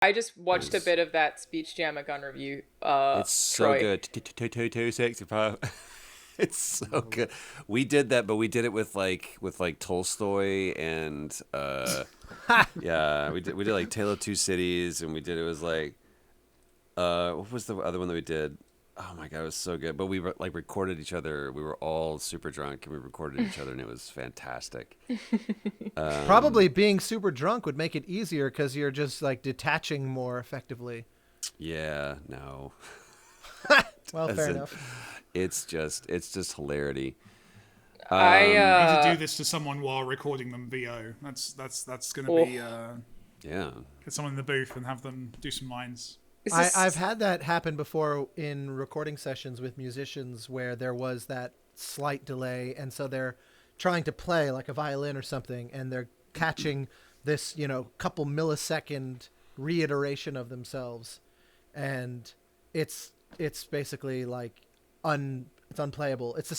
I just watched a bit of that Speech Jam at Gun Review. It's so Troy. good. 265. It's so good. We did that, but we did it with like Tolstoy and yeah, we did like Tale of Two Cities, and we did it was like what was the other one that we did? Oh my god, it was so good. But we like recorded each other. We were all super drunk, and we recorded each other, and it was fantastic. Probably being super drunk would make it easier because you're just like detaching more effectively. Yeah, no. Well, fair enough. It's just hilarity. I You need to do this to someone while recording them VO. That's going to be Yeah. get someone in the booth and have them do some lines. I've had that happen before in recording sessions with musicians where there was that slight delay, and so they're trying to play like a violin or something, and they're catching this, couple millisecond reiteration of themselves, and it's basically like it's unplayable. It's the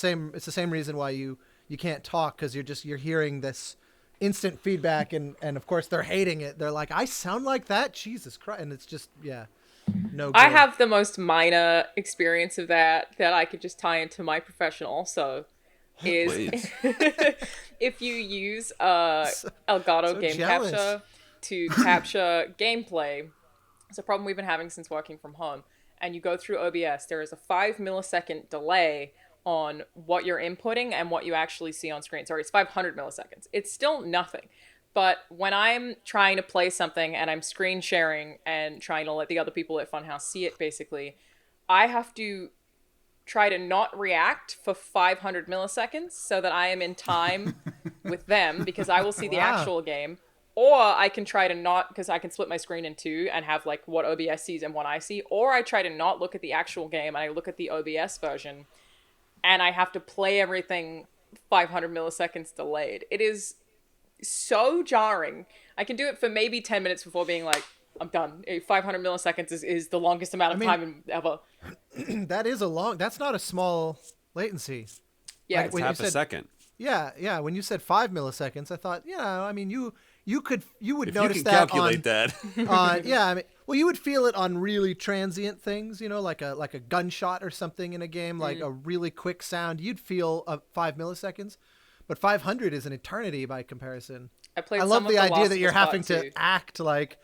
same reason why you can't talk, because you're hearing this instant feedback, and of course they're hating it. They're like, I sound like that, Jesus Christ, and it's just no good. I have the most minor experience of that I could just tie into my profession also. Is if you use Elgato Game jealous. Capture to capture gameplay, it's a problem we've been having since working from home, and you go through OBS, there is a 5 millisecond delay on what you're inputting and what you actually see on screen. Sorry, it's 500 milliseconds. It's still nothing. But when I'm trying to play something and I'm screen sharing and trying to let the other people at Funhouse see it, basically, I have to try to not react for 500 milliseconds so that I am in time with them, because I will see the actual game. Or I can try to not, because I can split my screen in two and have like what OBS sees and what I see. Or I try to not look at the actual game and I look at the OBS version, and I have to play everything 500 milliseconds delayed. It is so jarring. I can do it for maybe 10 minutes before being like, I'm done. 500 milliseconds is the longest amount of time ever. That's not a small latency. Yeah, It's half a second. Yeah. When you said 5 milliseconds, I thought, you would If notice you can that calculate that. you would feel it on really transient things, like a gunshot or something in a game, like a really quick sound. You'd feel 5 milliseconds, but 500 is an eternity by comparison. I love the idea that you're having to act like,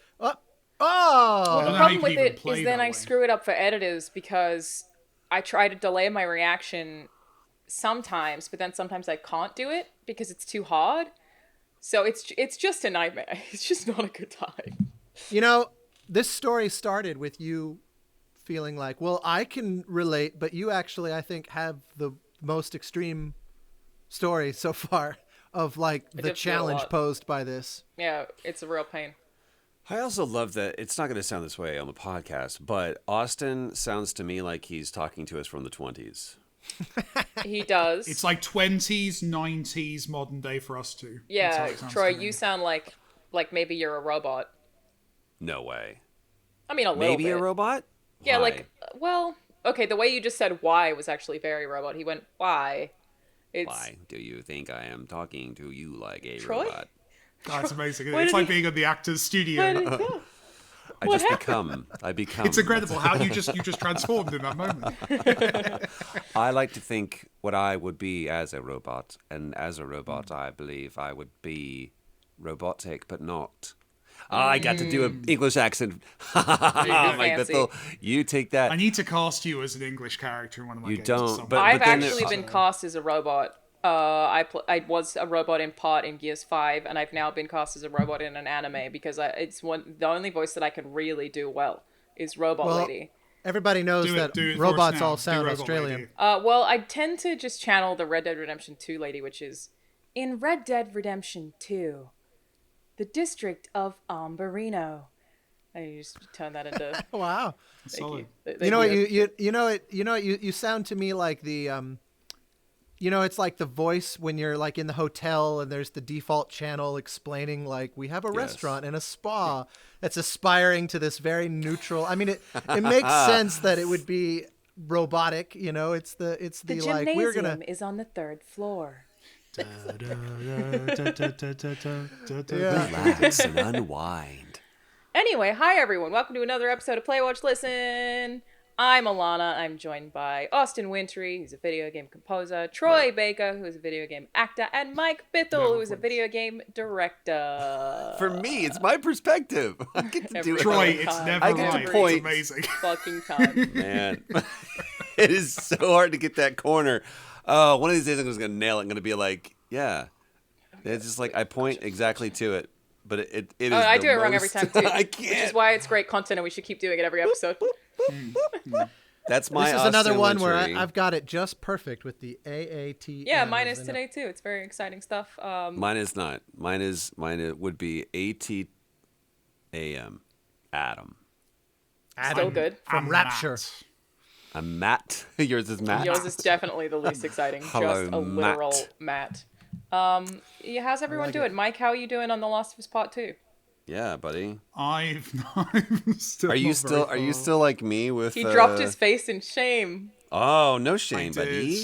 Well, the know how problem you with can even it play is then that I way. screw it up for editors, because I try to delay my reaction sometimes, but then sometimes I can't do it because it's too hard. So it's just a nightmare. It's just not a good time. This story started with you feeling like, well, I can relate, but you actually, I think, have the most extreme story so far of like the challenge posed by this. Yeah, it's a real pain. I also love that it's not going to sound this way on the podcast, but Austin sounds to me like he's talking to us from the 20s. He does. It's like 20s, 90s, modern day for us too. Yeah, Troy, you sound like maybe you're a robot. No way. I mean, a little Maybe bit. a robot? Yeah, Why? okay, the way you just said why was actually very robot. He went, why? Why do you think I am talking to you like a Troy? robot? Oh, it's amazing. Where It's did like he- being in the actor's studio. Where did it go? I become. It's incredible how you just transformed in that moment. I like to think what I would be as a robot, and as a robot, I believe I would be robotic, but not. I got to do an English accent. Mike fancy. Bithell, you take that. I need to cast you as an English character in one of my You games. don't, at some but- point. I've then actually been cast as a robot. I was a robot in part in Gears 5, and I've now been cast as a robot in an anime, because the only voice that I can really do well is Robot Lady. Everybody knows Do it that for us robots now. all Do sound Robot Australian. Lady. Well, I tend to just channel the Red Dead Redemption 2 lady, which is, in Red Dead Redemption 2, the district of Ambarino. I just turn that into. Wow. Solid. You sound to me like the it's like the voice when you're like in the hotel and there's the default channel explaining like we have a restaurant and a spa that's aspiring to this very neutral. I mean, it makes sense that it would be robotic. It's the The like we're gonna gymnasium is on the 3rd floor. Relax and unwind. Anyway, hi everyone. Welcome to another episode of Play, Watch, Listen. I'm Alanah. I'm joined by Austin Wintry, who's a video game composer, Troy Baker, who is a video game actor, and Mike Bithell, who is a video game director. For me, it's my perspective. I get to do it. Troy, it's never I get to right. point. It's amazing. Fucking time. Man, it is so hard to get that corner. One of these days I'm just going to nail it. I'm going to be like, yeah. It's just like I point exactly to it. But it is I do it wrong every time, too. I can't. Which is why it's great content and we should keep doing it every episode. That's my This is another Austin one where Wintry. I've got it just perfect with the AAT. Yeah, mine is today, too. It's very exciting stuff. Mine is not. Mine would be ATAM. Adam. Still good. From I'm Rapture. Matt. I'm Matt. Yours is Matt. Yours is definitely the least exciting. Hello, Just a literal Matt. Yeah, how's everyone doing? Mike, how are you doing on The Last of Us Part 2? Yeah, buddy. I'm still Are you not still very far. like me with He dropped his face in shame. Oh, no I shame, did. buddy.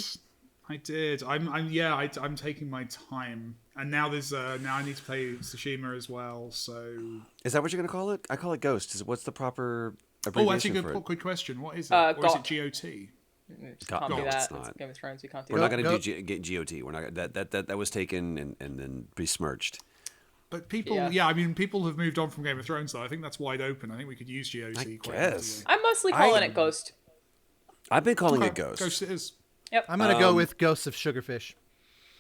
I did. I'm taking my time. And now now I need to play Tsushima as well, so Is that what you're going to call it? I call it Ghost. What's the proper Oh, abbreviation actually, for it? good question. What is it? GOT. Or is it GOT? Just God, can't no, do it's that. not. It's Game of Thrones. We can't do We're that. not going Go- to do GOT. We're not that was taken and then besmirched. But people, Yeah. I mean, people have moved on from Game of Thrones, though. I think that's wide open. I think we could use GOT I quite guess. easily. I'm mostly calling I- it Ghost. I've been calling it Okay, Ghost. Ghost it is. Yep, I'm going to go with Ghosts of Sugarfish.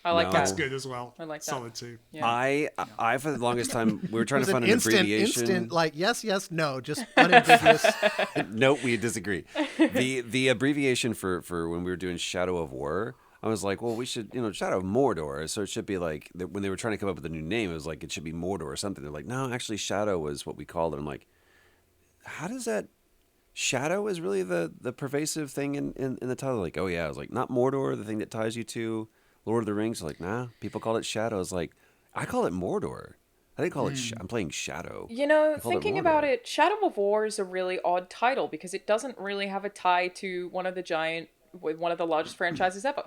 I like No. that. That's good as well. I like that. Solid too. Yeah. I for the longest time we were trying It to was find an an instant, abbreviation. like yes, no, just unambiguous. Nope, we disagree. The abbreviation for when we were doing Shadow of War, I was like, well, we should, Shadow of Mordor. So it should be like, when they were trying to come up with a new name, it was like, it should be Mordor or something. They're like, no, actually, Shadow was what we called it. I'm like, how does that, Shadow is really the pervasive thing in the title? Like, oh yeah, I was like, not Mordor, the thing that ties you to Lord of the Rings. Like, nah, people call it Shadow. I was like, I call it Mordor. I didn't call it, I'm playing Shadow. You know, I called it thinking Mordor. about it, Shadow of War is a really odd title because it doesn't really have a tie to one of the largest franchises ever.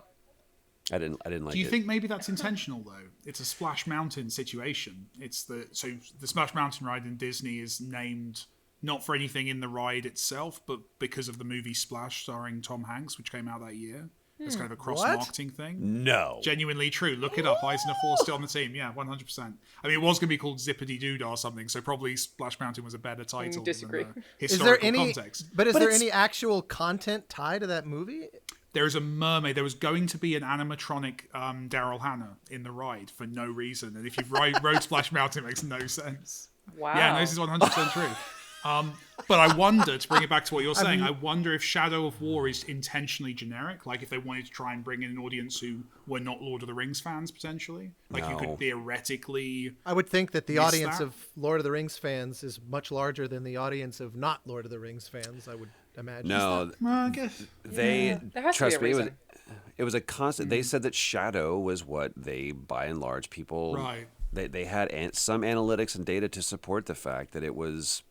I didn't like Do you it. think maybe that's intentional though? It's a Splash Mountain situation. So the Splash Mountain ride in Disney is named not for anything in the ride itself, but because of the movie Splash starring Tom Hanks, which came out that year. It's kind of a cross-marketing thing. No. Genuinely true. Look it up. Eisner Force still on the team. Yeah, 100%. I mean, it was going to be called Zippity Doodah or something, so probably Splash Mountain was a better title disagree. than the Is there historical any? context. But is But there it's- any actual content tied to that movie? There is a mermaid. There was going to be an animatronic Daryl Hannah in the ride for no reason. And if you've rode Splash Mountain, it makes no sense. Wow. Yeah, no, this is 100% true. But I wonder, to bring it back to what you're saying, I wonder if Shadow of War is intentionally generic. Like if they wanted to try and bring in an audience who were not Lord of the Rings fans, potentially. Like you No. could theoretically... I would think that the Miss audience that? of Lord of the Rings fans is much larger than the audience of not Lord of the Rings fans. I would imagine. No, Well, I guess. they There has to trust be a me. reason. It was a constant. They said that Shadow was what they, by and large, people. Right. They had some analytics and data to support the fact that it was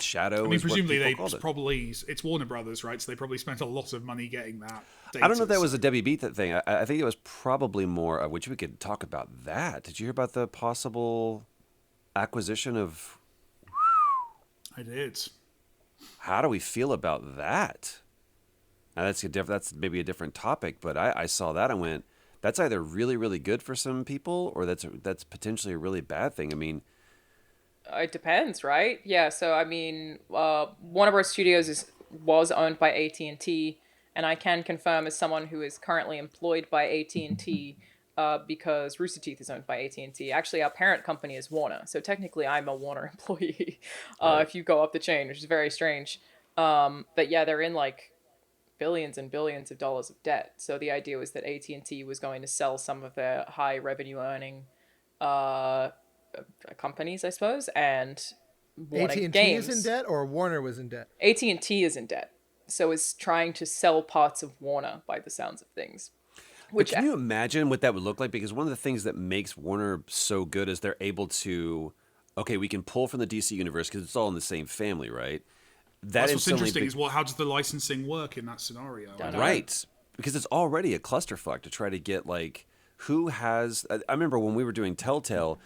Shadow. I mean, is what presumably people called it. it's Warner Brothers, right? So they probably spent a lot of money getting that. I don't know if that data. was a Debbie Beat that thing. I think it was probably more. Which we could talk about that. Did you hear about the possible acquisition of? I did. How do we feel about that? Now that's maybe a different topic, but I saw that and went, that's either really, really good for some people or that's potentially a really bad thing. I mean, It depends, right? Yeah. So I mean, Warner Bros. Studios was owned by AT&T, and I can confirm as someone who is currently employed by AT&T, because Rooster Teeth is owned by AT&T. Actually, our parent company is Warner, so technically I'm a Warner employee. If you go up the chain, which is very strange. But yeah, they're in like billions and billions of dollars of debt. So the idea was that AT&T was going to sell some of their high revenue earning companies, I suppose, and Warner AT&T Games. is in debt, or Warner was in debt. AT&T is in debt, so is trying to sell parts of Warner by the sounds of things. but can you imagine what that would look like? Because one of the things that makes Warner so good is they're able to, okay, we can pull from the DC universe because it's all in the same family, right? That's what's instantly interesting is how does the licensing work in that scenario? Don't know. Right. Because it's already a clusterfuck to try to get like who has. I remember when we were doing Telltale,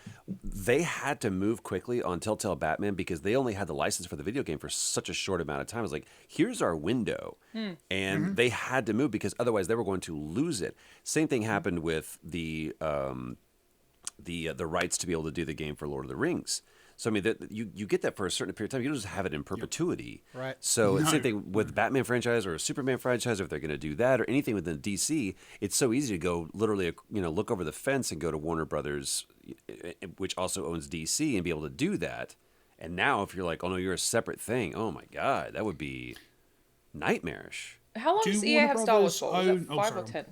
they had to move quickly on Telltale Batman because they only had the license for the video game for such a short amount of time. It was like, here's our window. And they had to move because otherwise they were going to lose it. Same thing happened with the rights to be able to do the game for Lord of the Rings. So I mean, you get that for a certain period of time. You don't just have it in perpetuity. Right. So it's the same thing with Batman franchise or a Superman franchise. If they're going to do that or anything within DC, it's so easy to go literally, look over the fence and go to Warner Brothers, which also owns DC, and be able to do that. And now, if you're like, oh no, you're a separate thing. Oh my God, that would be nightmarish. How long does EA have Star Wars for? Is it 5 or 10?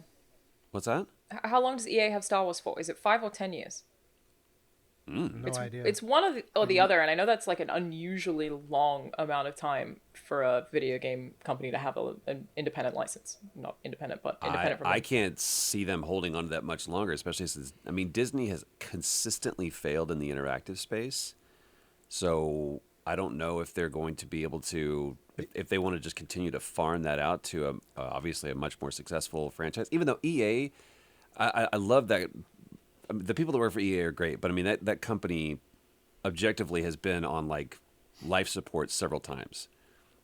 What's that? How long does EA have Star Wars for? Is it 5 or 10 years? No idea. It's one of or the other, and I know that's like an unusually long amount of time for a video game company to have an independent license. Not independent, but independent from I can't see them holding on to that much longer, especially since, I mean, Disney has consistently failed in the interactive space. So I don't know if they're going to be able to, if they want to just continue to farm that out to obviously a much more successful franchise. Even though EA, I love that. The people that work for EA are great, but I mean, that company objectively has been on like life support several times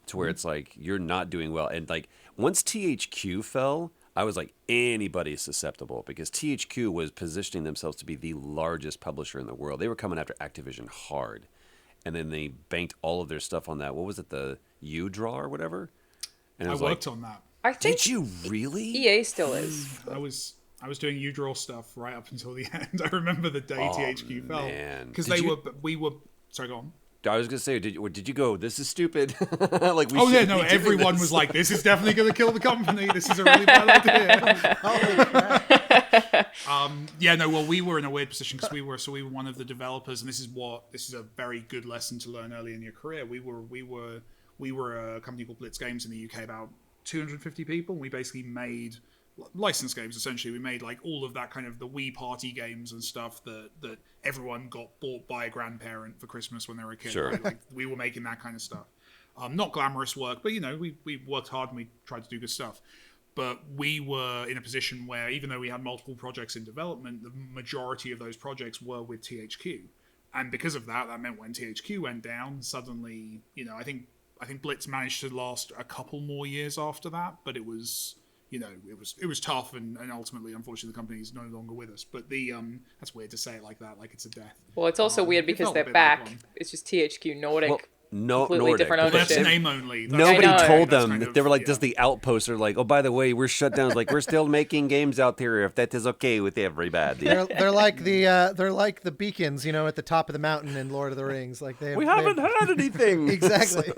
to where it's like, you're not doing well. And like once THQ fell, I was like, anybody's susceptible because THQ was positioning themselves to be the largest publisher in the world. They were coming after Activision hard. And then they banked all of their stuff on that. What was it? The U-Draw or whatever? And it I was worked on that. I think did you really? EA still is. I was doing U-Draw stuff right up until the end. I remember the day THQ fell because we were. Sorry, go on. I was gonna say, did you go? This is stupid. Like we. Oh yeah, no. Everyone was like, "This is definitely going to kill the company. This is a really bad idea." Holy crap. Yeah, no. Well, we were in a weird position because we were one of the developers, and this is a very good lesson to learn early in your career. We were a company called Blitz Games in the UK, about 250 people. We basically made licensed games. Essentially, we made like all of that kind of the Wii party games and stuff that everyone got bought by a grandparent for Christmas when they were a kid. Sure. Right? Like we were making that kind of stuff. Not glamorous work, but we worked hard and we tried to do good stuff. But we were in a position where even though we had multiple projects in development, the majority of those projects were with THQ. And because of that meant when THQ went down, suddenly, I think Blitz managed to last a couple more years after that, but it was it was tough, and ultimately, unfortunately, the company is no longer with us. But that's weird to say it like that, like it's a death. Well, it's also weird because they're back. It's just THQ Nordic. Well, completely Nordic. Different Well, ownership. that's name only. Nobody told them. Kind of, they were like, "Does the outpost?" Are like, "Oh, by the way, we're shut down." It's like, we're still making games out there. If that is okay with everybody. They're like the beacons, at the top of the mountain in Lord of the Rings. Like we haven't had anything. Exactly.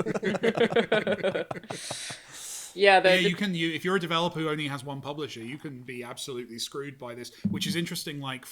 Yeah, you can. If you're a developer who only has one publisher, you can be absolutely screwed by this. Which is interesting. Like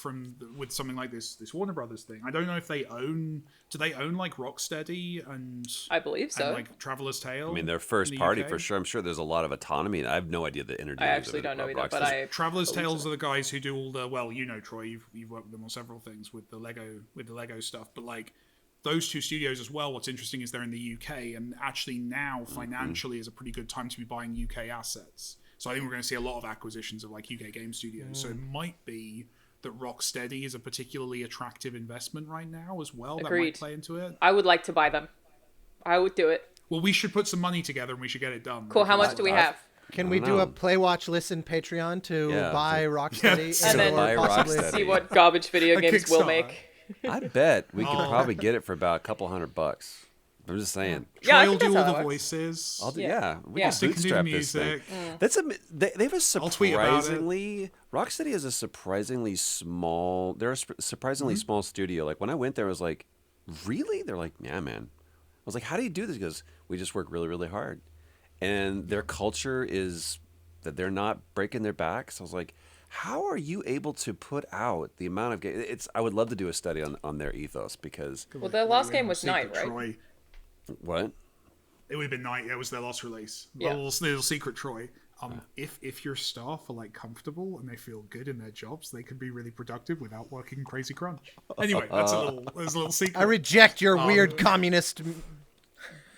with something like this Warner Brothers thing. I don't know if they own. Do they own like Rocksteady and? I believe so. And, like Traveler's Tale. I mean, they're first party for sure. I'm sure there's a lot of autonomy. I have no idea the inner. I actually don't know either. But Traveler's Tales are the guys who do all the. Well, Troy, you've worked with them on several things with the Lego stuff. But like. Those two studios as well, what's interesting is they're in the UK, and actually now financially is a pretty good time to be buying UK assets. So I think we're going to see a lot of acquisitions of like UK game studios. So it might be that Rocksteady is a particularly attractive investment right now as well. Agreed. That might play into it. I would like to buy them. I would do it. Well, we should put some money together and we should get it done. Cool. How much do we have? Can we do a Play, Watch, Listen Patreon to buy Rocksteady and then possibly see what garbage video games we'll make? I bet we could probably get it for about a couple $100. I'm just saying. Troy will do all the voices. We can Stick to the bootstrap this thing. music. That's they have a surprisingly Rocksteady is a surprisingly small. They're a surprisingly small studio. Like when I went there, I was like, really? They're like, yeah, man. I was like, how do you do this? He goes, we just work really, really hard, and their culture is that they're not breaking their backs. I was like, how are you able to put out the amount of games? I would love to do a study on their ethos because. Well, their last game was Night, right? Troy. What? It would have been Night. It was their last release. Yeah. Little secret, Troy. If your staff are like comfortable and they feel good in their jobs, they can be really productive without working crazy crunch. Anyway, there's a little secret. I reject your weird communist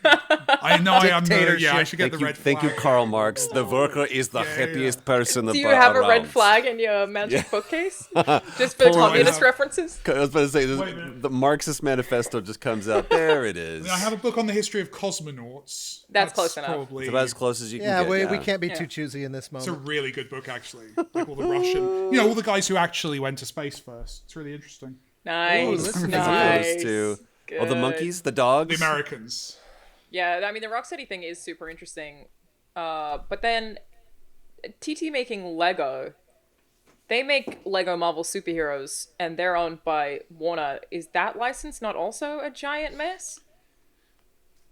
I know I am. Dictatorship. I should get the red flag. Thank you, Karl Marx. The worker is the Yeah. happiest person Do you have a red around. flag in your magic bookcase? Just for Pull it communist out. references? I was about to say, Wait a minute. the Marxist Manifesto just comes out. There it is. I have a book on the history of cosmonauts. That's close enough. Probably, It's about as close as you can Yeah, get. we can't be too Yeah. choosy in this it's a moment. really good book, actually. Like all the Russian, all the guys who actually went to space first. It's really interesting. Nice. listen to As nice. opposed to the Good. monkeys, the dogs. The Americans. Yeah, I mean, the Rocksteady thing is super interesting. But then, TT making Lego, they make Lego Marvel superheroes, and they're owned by Warner. Is that license not also a giant mess?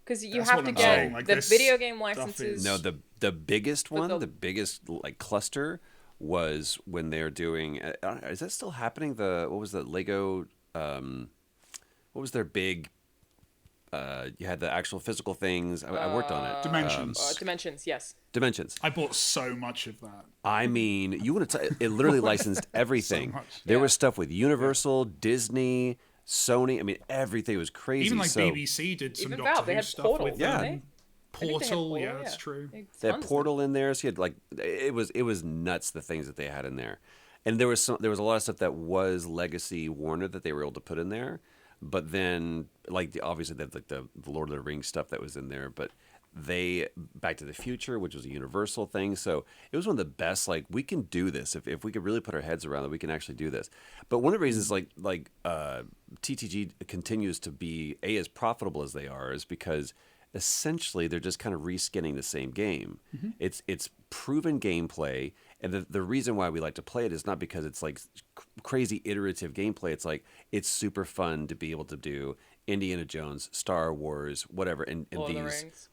Because you That's have what to I'm get saying, like, the this video game stuff licenses. is- No, the biggest one, the- the biggest like cluster was when they're doing. Is that still happening? What was the Lego? What was their big? You had the actual physical things. I worked on it. Dimensions. Dimensions, yes. Dimensions. I bought so much of that. I mean, you want to? It literally licensed everything. much. There Yeah. was stuff with Universal, Disney, Sony. I mean, everything was crazy. Even like so BBC did some Even Doctor Valve, they Who had stuff Portal, with didn't Yeah. they? I think they had Portal. Yeah, that's true. they had Tons of Portal in there, so you had like it was nuts the things that they had in there, and there was a lot of stuff that was legacy Warner that they were able to put in there, but then like obviously they had like the Lord of the Rings stuff that was in there, but they Back to the Future, which was a Universal thing, so it was one of the best. Like we can do this if we could really put our heads around it, we can actually do this. But one of the reasons TTG continues to be as profitable as they are is because essentially they're just kind of reskinning the same game. It's proven gameplay, and the reason why we like to play it is not because it's like crazy iterative gameplay. It's like it's super fun to be able to do Indiana Jones, Star Wars, whatever, and Lord of the these Rings.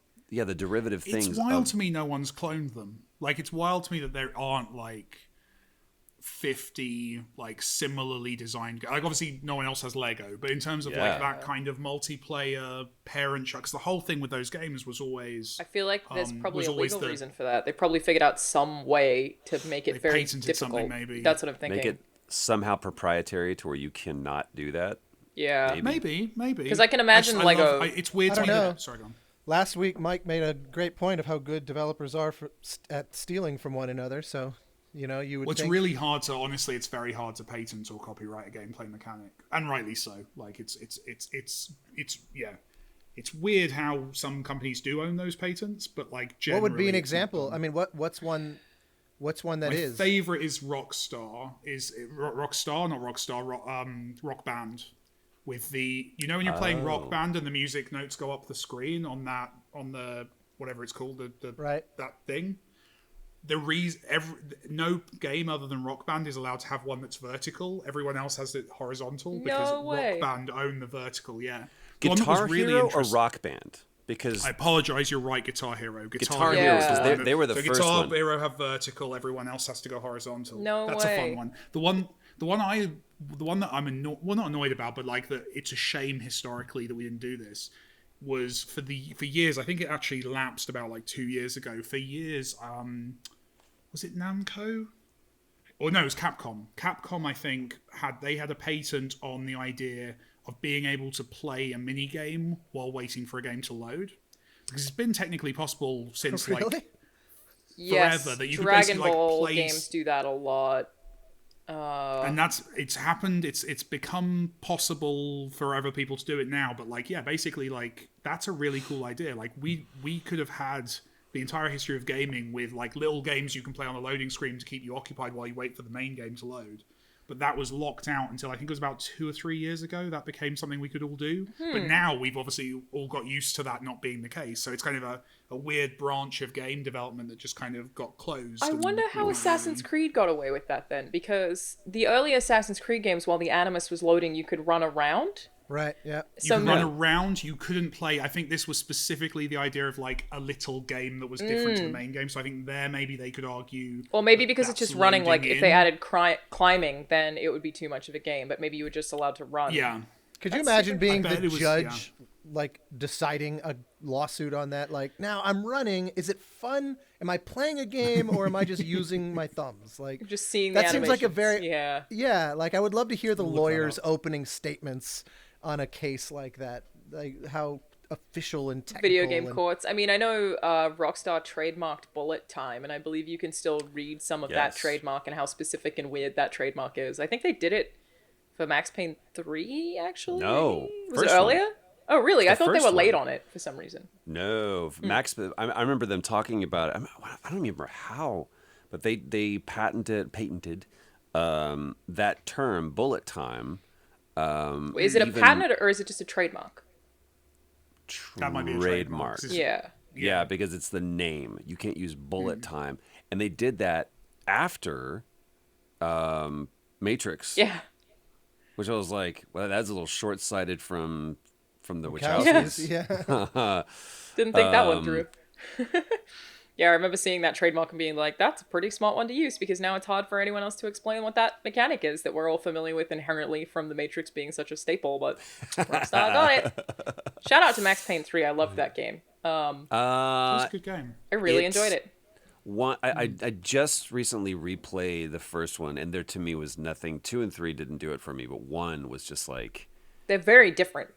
the derivative things. It's wild of- to me no one's cloned them. Like, it's wild to me that there aren't, like, 50, like, similarly designed... Like, obviously, no one else has Lego, but in terms of, Yeah. like, that kind of multiplayer parent shot, because the whole thing with those games was always... I feel like there's probably was a always legal the- reason for that. They probably figured out some way to make it They very patented difficult. something, maybe. That's what I'm thinking. make it somehow proprietary to where you cannot do that. Yeah. Maybe. Maybe. 'Cause I can imagine I Lego- it's weird I to me don't know. that... Sorry, go on. Last week, Mike made a great point of how good developers are at stealing from one another. So, you would Well, it's think... really hard to... Honestly, it's very hard to patent or copyright a gameplay mechanic. And rightly so. Like, it's yeah. It's weird how some companies do own those patents, but like What generally... would be an it's not example? done. I mean, what's one that My is? favorite is Rockstar. Rockstar, not Rockstar, Rock Band. With the, when you're playing Rock Band and the music notes go up the screen on the whatever it's called, the Right. that thing. No game other than Rock Band is allowed to have one that's vertical. Everyone else has it horizontal because No way. Rock Band own the vertical. Yeah, The one that Guitar was really Hero or interest- Rock Band? Because I apologize. You're right. Guitar Hero. Guitar Hero, is the because one they were the so first Guitar one. Hero have vertical. Everyone else has to go horizontal. No That's a way. fun one. The one that I'm not annoyed about, but like that, it's a shame historically that we didn't do this. Was for years. I think it actually lapsed about like 2 years ago. For years, was it Namco? Or no, it was Capcom. Capcom, I think, had a patent on the idea of being able to play a mini game while waiting for a game to load. Because it's been technically possible since Really? like Yes, forever that you could Dragon basically, like, Ball place- games do that a lot. and it's happened. It's become possible for other people to do it now. But like, yeah, basically, like that's a really cool idea. Like we could have had the entire history of gaming with like little games you can play on a loading screen to keep you occupied while you wait for the main game to load. But that was locked out until I think it was about 2 or 3 years ago. That became something we could all do. But now we've obviously all got used to that not being the case. So it's kind of a weird branch of game development that just kind of got closed. I and- wonder how Assassin's Creed got away with that then, because the early Assassin's Creed games, while the Animus was loading, you could run around. Right. Yeah. You could run no- around. You couldn't play. I think this was specifically the idea of like a little game that was different to the main game. So I think there maybe they could argue. Or maybe that because it's that's just running, like loading if they in. added climbing, then it would be too much of a game, but maybe you were just allowed to run. Yeah, Could you That's imagine super- being I bet the it was- judge, like deciding a lawsuit on that? Like, now I'm running. Is it fun? Am I playing a game or am I just using my thumbs? Like, Just seeing the that seems like a animations. very Yeah. Like I would love to hear the Look that lawyer's up. opening statements on a case like that. Like how official and technical. Video game and, courts. I mean, I know Rockstar trademarked bullet time, and I believe you can still read some of that Yes. trademark and how specific and weird that trademark is. I think they did it for Max Payne 3, actually? No, Was it first one. earlier? Oh, really? I The thought they were first late one. on it for some reason. No, Max. I remember them talking about it. I don't remember how, but they patented that term, bullet time. Is it a Even patent or is it just a trademark? That might be a trademark. trademark. 'cause Yeah. Yeah, because it's the name. You can't use bullet time, and they did that after Matrix, Yeah. which I was like, well, that's a little short-sighted from the Wachowskis, Wachowskis. yeah. Didn't think that one through. Yeah, I remember seeing that trademark and being like, that's a pretty smart one to use because now it's hard for anyone else to explain what that mechanic is that we're all familiar with inherently from The Matrix being such a staple, but Rockstar got it. Shout out to Max Payne 3. I loved that game. it was a good game. I really It's- enjoyed it. I just recently replayed the first one, and there to me was nothing. 2 and 3 didn't do it for me, but 1 was just like, They're very different,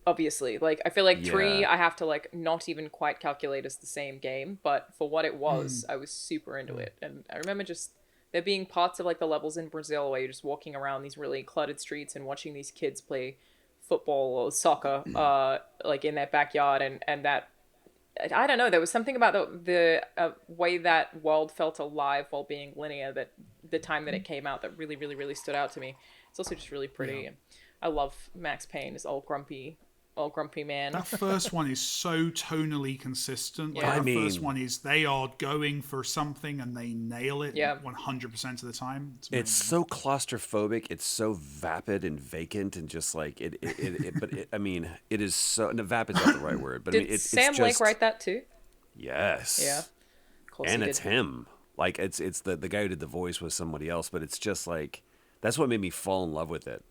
obviously. Like, I feel like 3, Yeah. I have to, like, not even quite calculate as the same game, but for what it was, I was super into it. And I remember just there being parts of, like, the levels in Brazil where you're just walking around these really cluttered streets and watching these kids play football or soccer, like, in their backyard, and that I don't know. There was something about the way that world felt alive while being linear. That the time that it came out, that really, really, really stood out to me. It's also just really pretty. And I love Max Payne, this old grumpy man. That first one is so tonally consistent. Like Yeah. the I first mean- one is they are going for something and they nail it Yeah. 100% of the time. it's amazing. so claustrophobic. It's so vapid and vacant, and just like I mean, it is so. No, vapid's not the right word, but Did I mean, it's Sam just, Lake write that too? Yes. Yeah. Of course And he it's did. him. Like it's the guy who did the voice was somebody else, but it's just like that's what made me fall in love with it.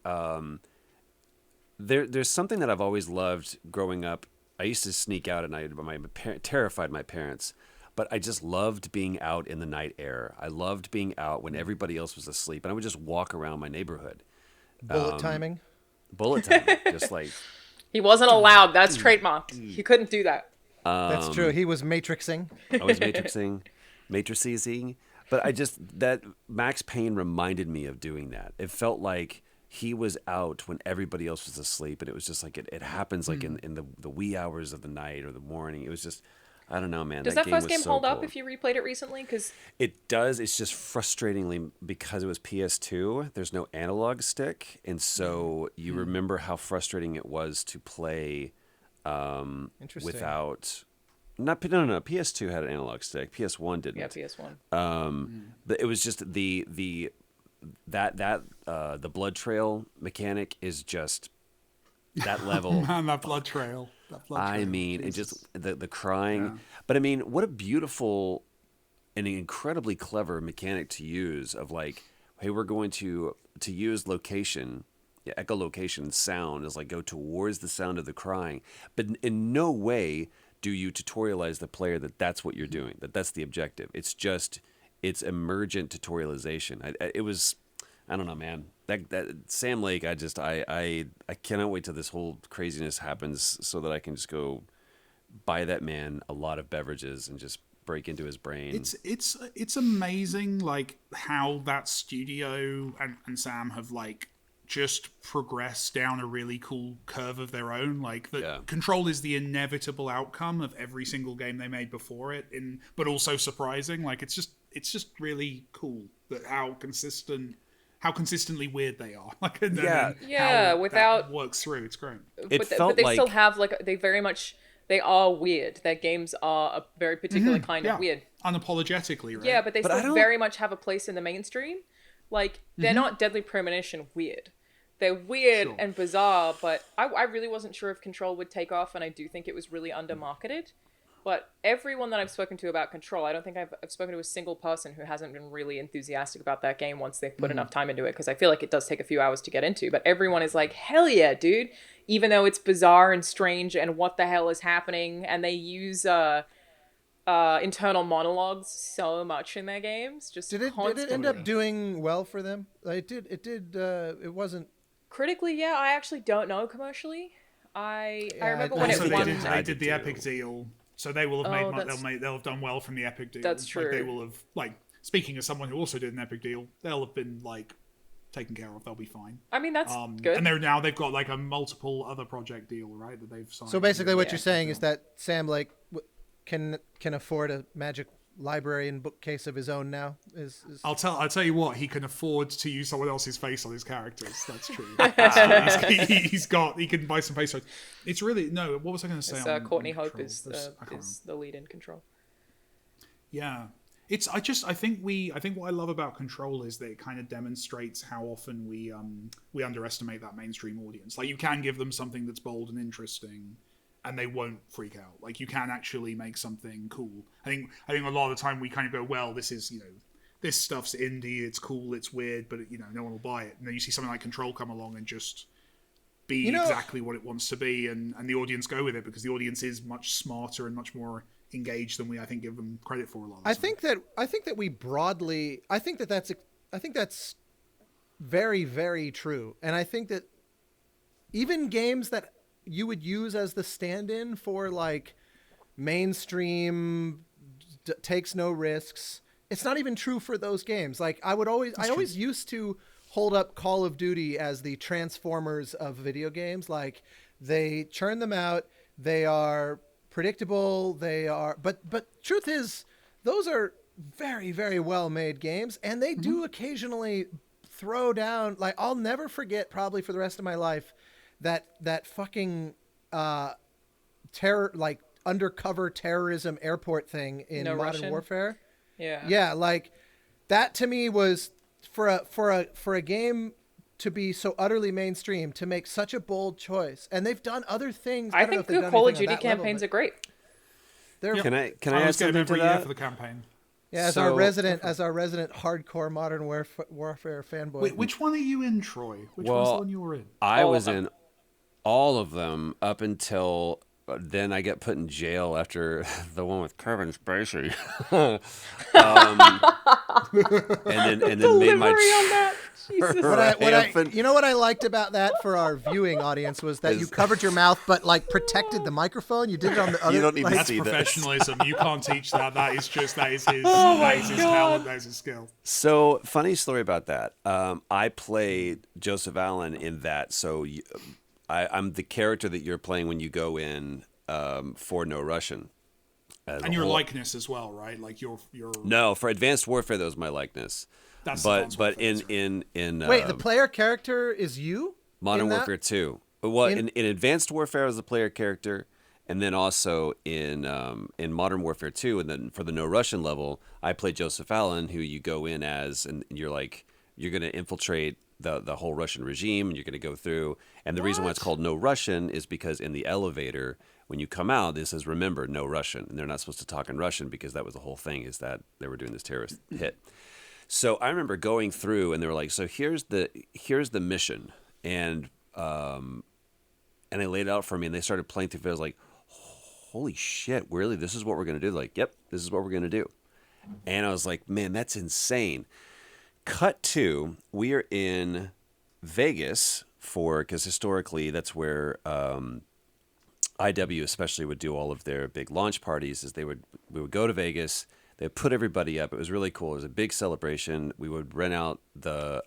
There's something that I've always loved growing up. I used to sneak out at night, but terrified my parents. But I just loved being out in the night air. I loved being out when everybody else was asleep, and I would just walk around my neighborhood. Bullet timing. Bullet time, just like He wasn't allowed. That's trademarked. He couldn't do that. That's true. He was matrixing. I was matrixing, but I just that Max Payne reminded me of doing that. It felt like he was out when everybody else was asleep, and it was just like it happens like in the wee hours of the night or the morning. It was just I don't know, man. Does that first was game so hold up cool. if you replayed it recently? Because It does. It's just frustratingly because it was PS2. There's no analog stick, and so you remember how frustrating it was to play Interesting. without. Not no. PS2 had an analog stick. PS1 didn't. yeah, PS1. It was just the blood trail mechanic is just that level. Man, that blood trail. I mean, it Jesus. just the crying. Yeah. But I mean, what a beautiful and incredibly clever mechanic to use of like, hey, we're going to use location, echolocation sound is like go towards the sound of the crying, but in no way do you tutorialize the player that that's what you're doing, that's the objective. It's just it's emergent tutorialization. It was, I don't know, man. That Sam Lake, I cannot wait till this whole craziness happens so that I can just go buy that man a lot of beverages and just break into his brain. It's amazing like how that studio and Sam have like just progressed down a really cool curve of their own. Like the Yeah. Control is the inevitable outcome of every single game they made before it, but also surprising. Like it's just really cool that how consistently weird they are. Like and Yeah. then Yeah, how without- that works through. It's great. But felt they like still have like they are weird. Their games are a very particular kind Yeah. of weird. Unapologetically, right? Yeah, but they But I still don't- very much have a place in the mainstream. Like they're not Deadly Premonition weird. They're weird Sure. and bizarre, but I really wasn't sure if Control would take off, and I do think it was really undermarketed. But everyone that I've spoken to about Control, I don't think I've spoken to a single person who hasn't been really enthusiastic about that game once they've put enough time into it, because I feel like it does take a few hours to get into. But everyone is like, hell yeah, dude! Even though it's bizarre and strange, and what the hell is happening, and they use internal monologues so much in their games. Just Did it end up doing well for them? It did. It did. It wasn't. critically? Yeah, I actually don't know commercially. I Yeah, remember I when Also, it think they won. I did did the too. Epic deal, so they will have Oh, made that's they'll have done well from the Epic deal. that's Like they true. will have like speaking as someone who also did an Epic deal, they'll have been like taken care of. They'll be fine. I mean, that's And good. they've got like a multiple other project deal, right? That they've signed. So basically, what Yeah. you're saying is that Sam Lake can afford a Magic library and bookcase of his own now. Is I'll tell you what, he can afford to use someone else's face on his characters. That's true. He can buy some face. It's really no. What was I going to say? It's, On Courtney on Hope Control? is I can't remember. the lead in Control. Yeah. I think what I love about Control is that it kind of demonstrates how often we underestimate that mainstream audience. Like you can give them something that's bold and interesting and they won't freak out. Like you can actually make something cool. I think a lot of the time we kind of go, well, this is, this stuff's indie, it's cool, it's weird, but no one will buy it. And then you see something like Control come along and just be exactly what it wants to be, and the audience go with it because the audience is much smarter and much more engaged than we I think give them credit for a lot of the I time. think that we broadly I think that's very, very true. And I think that even games that you would use as the stand-in for like mainstream takes no risks, it's not even true for those games. Like I always used to hold up Call of Duty as the Transformers of video games. Like they churn them out, they are predictable, but truth is those are very, very well made games, and they do occasionally throw down, like I'll never forget probably for the rest of my life that fucking terror, like undercover terrorism airport thing in No Modern Russian? Warfare. Yeah. Yeah, like that to me was for a game to be so utterly mainstream, to make such a bold choice. And they've done other things. I don't know think if they've the done Call of anything on Duty that level, campaigns but are great. they're Can I I add always get them something to every year that? for the campaign. yeah, as our resident hardcore Modern Warfare fanboy. Which one are you in, Troy? Which Well, one's the one you were in? I All of was them. in all of them up until then I get put in jail after the one with Kevin Spacey. And then made my Delivery on that. Jesus. What I liked about that for our viewing audience was that you covered your mouth but like protected the microphone. You did it on the other. You don't need to like, see this. Professionalism. You can't teach that. That is his my talent. That is his skill. So funny story about that. I played Joseph Allen in that. So I'm the character that you're playing when you go in for No Russian. And your likeness as well, right? Like your No, for Advanced Warfare, that was my likeness. That's but Advanced but Warfare, in wait, the player character is you? Modern in that? Warfare 2. Well, in Advanced Warfare, I was the player character, and then also in Modern Warfare 2, and then for the No Russian level, I played Joseph Allen, who you go in as, and you're like, you're going to infiltrate the whole Russian regime, and you're going to go through. And the reason why it's called No Russian is because in the elevator, when you come out, this says, remember, no Russian. And they're not supposed to talk in Russian because that was the whole thing, is that they were doing this terrorist hit. So I remember going through, and they were like, so here's the mission. And they laid it out for me, and they started playing through it. I was like, holy shit, really? This is what we're going to do? Like, yep, this is what we're going to do. And I was like, man, that's insane. Cut to, we are in Vegas because historically that's where IW especially would do all of their big launch parties. We would go to Vegas, they'd put everybody up. It was really cool. It was a big celebration. We would rent out the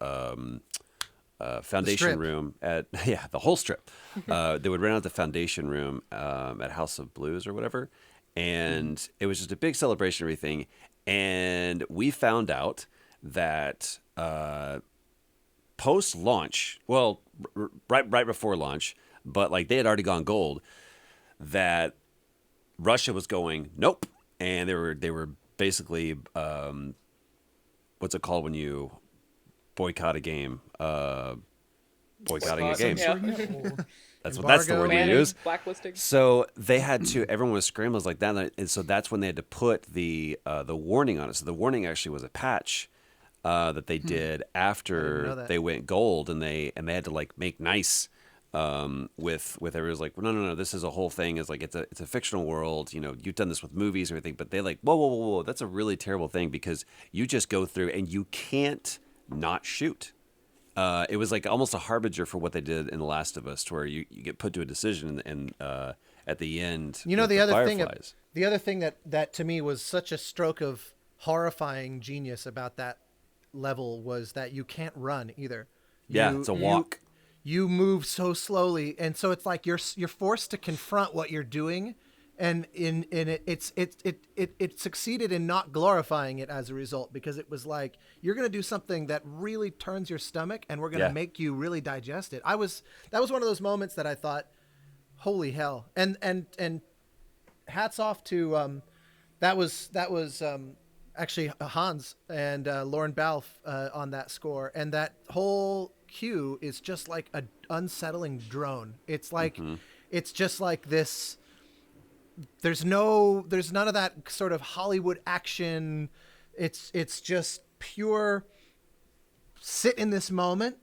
foundation room at the whole strip. They would rent out the foundation room at House of Blues or whatever, and it was just a big celebration and everything. And we found out that post launch, well, right before launch, but like they had already gone gold, that Russia was going nope, and they were basically what's it called when you boycott a game? Boycotting a game. Yeah. That's the word we use. Blacklisting. So they had to. Everyone was scrambling like that, and so that's when they had to put the warning on it. So the warning actually was a patch that they did after they went gold, and they had to like make nice with everyone's like, well, no, this is a whole thing. It's like it's a fictional world. You know, you've done this with movies and everything, but they like whoa, that's a really terrible thing because you just go through and you can't not shoot. it was like almost a harbinger for what they did in The Last of Us, to where you get put to a decision, and at the end, You know, with the other fireflies. the other thing that to me was such a stroke of horrifying genius about that level was that you can't run either. Yeah, it's a walk. You move so slowly, and so it's like you're forced to confront what you're doing, and it succeeded in not glorifying it as a result, because it was like, you're going to do something that really turns your stomach, and we're going to Yeah. make you really digest it. That was one of those moments that I thought, holy hell. And hats off to that was actually Hans and Lauren Balfe on that score, and that whole cue is just like an unsettling drone. It's like it's just like this. There's none of that sort of Hollywood action. It's just pure sit in this moment,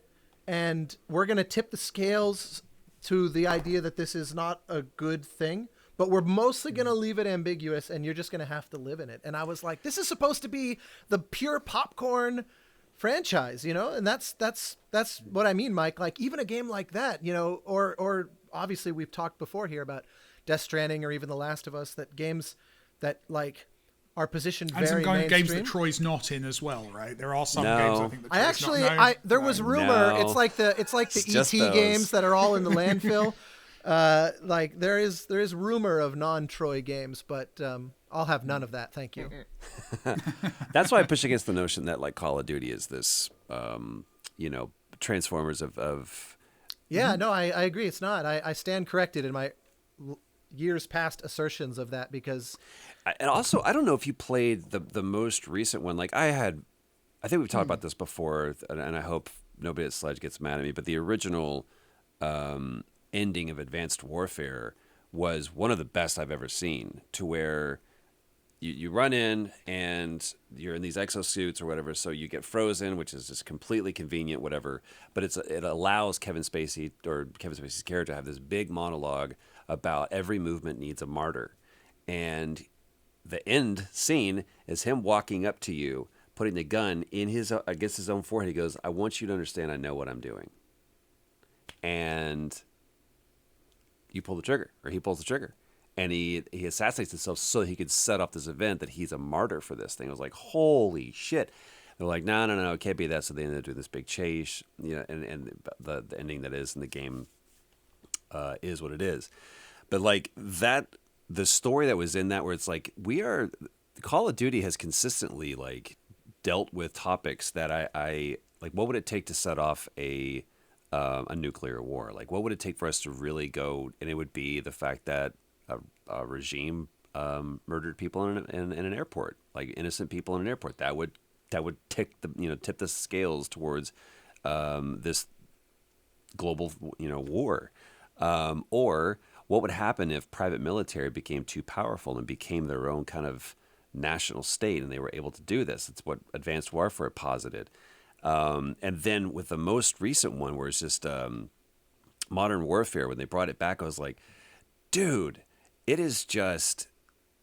and we're going to tip the scales to the idea that this is not a good thing, but we're mostly going to leave it ambiguous, and you're just going to have to live in it. And I was like, this is supposed to be the pure popcorn franchise, you know? And that's what I mean, Mike. Like, even a game like that, you know, or obviously we've talked before here about Death Stranding or even The Last of Us, that games that like are positioned And very some mainstream. games that Troy's not in as well, right? There are some No. games I think that Troy's not. No, There was rumor. No. It's like the It's just ET those. games that are all in the landfill. Like there is rumor of non-Troy games, but I'll have none of that. Thank you. That's why I push against the notion that like Call of Duty is this, Transformers of Yeah, no, I agree. It's not. I stand corrected in my years past assertions of that, because and also, I don't know if you played the most recent one. Like I think we've talked about this before, and I hope nobody at Sledge gets mad at me, but the original ending of Advanced Warfare was one of the best I've ever seen, to where you run in and you're in these exosuits or whatever, so you get frozen, which is just completely convenient, whatever. But it allows Kevin Spacey's character to have this big monologue about every movement needs a martyr. And the end scene is him walking up to you, putting the gun in against his own forehead. He goes, "I want you to understand I know what I'm doing." And you pull the trigger, or he pulls the trigger. And he assassinates himself so he could set up this event that he's a martyr for this thing. I was like, holy shit. They're like, no, it can't be that. So they ended up doing this big chase, and the ending that is in the game is what it is. But like that, the story that was in that, where it's like, Call of Duty has consistently like dealt with topics that I like. What would it take to set off a nuclear war? Like, what would it take for us to really go? And it would be the fact that a regime murdered people in an airport, like innocent people in an airport. That would tip the scales towards this global war. Or what would happen if private military became too powerful and became their own kind of national state, and they were able to do this? It's what Advanced Warfare posited. And then with the most recent one, where it's just Modern Warfare, when they brought it back, I was like, dude, it is just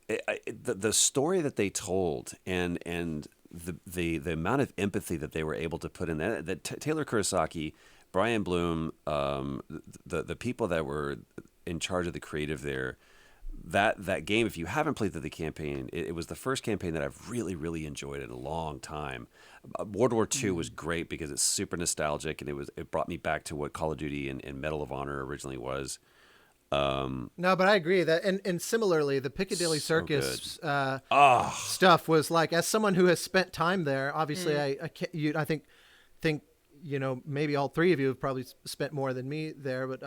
the story that they told, and the amount of empathy that they were able to put in that Taylor Kurosaki, Brian Bloom, the people that were in charge of the creative there, that game, if you haven't played the campaign, it was the first campaign that I've really, really enjoyed in a long time. World War II was great because it's super nostalgic, and it brought me back to what Call of Duty and Medal of Honor originally was. No, but I agree that, and similarly, the Piccadilly So Circus stuff was like, as someone who has spent time there, obviously, I think maybe all three of you have probably spent more than me there, but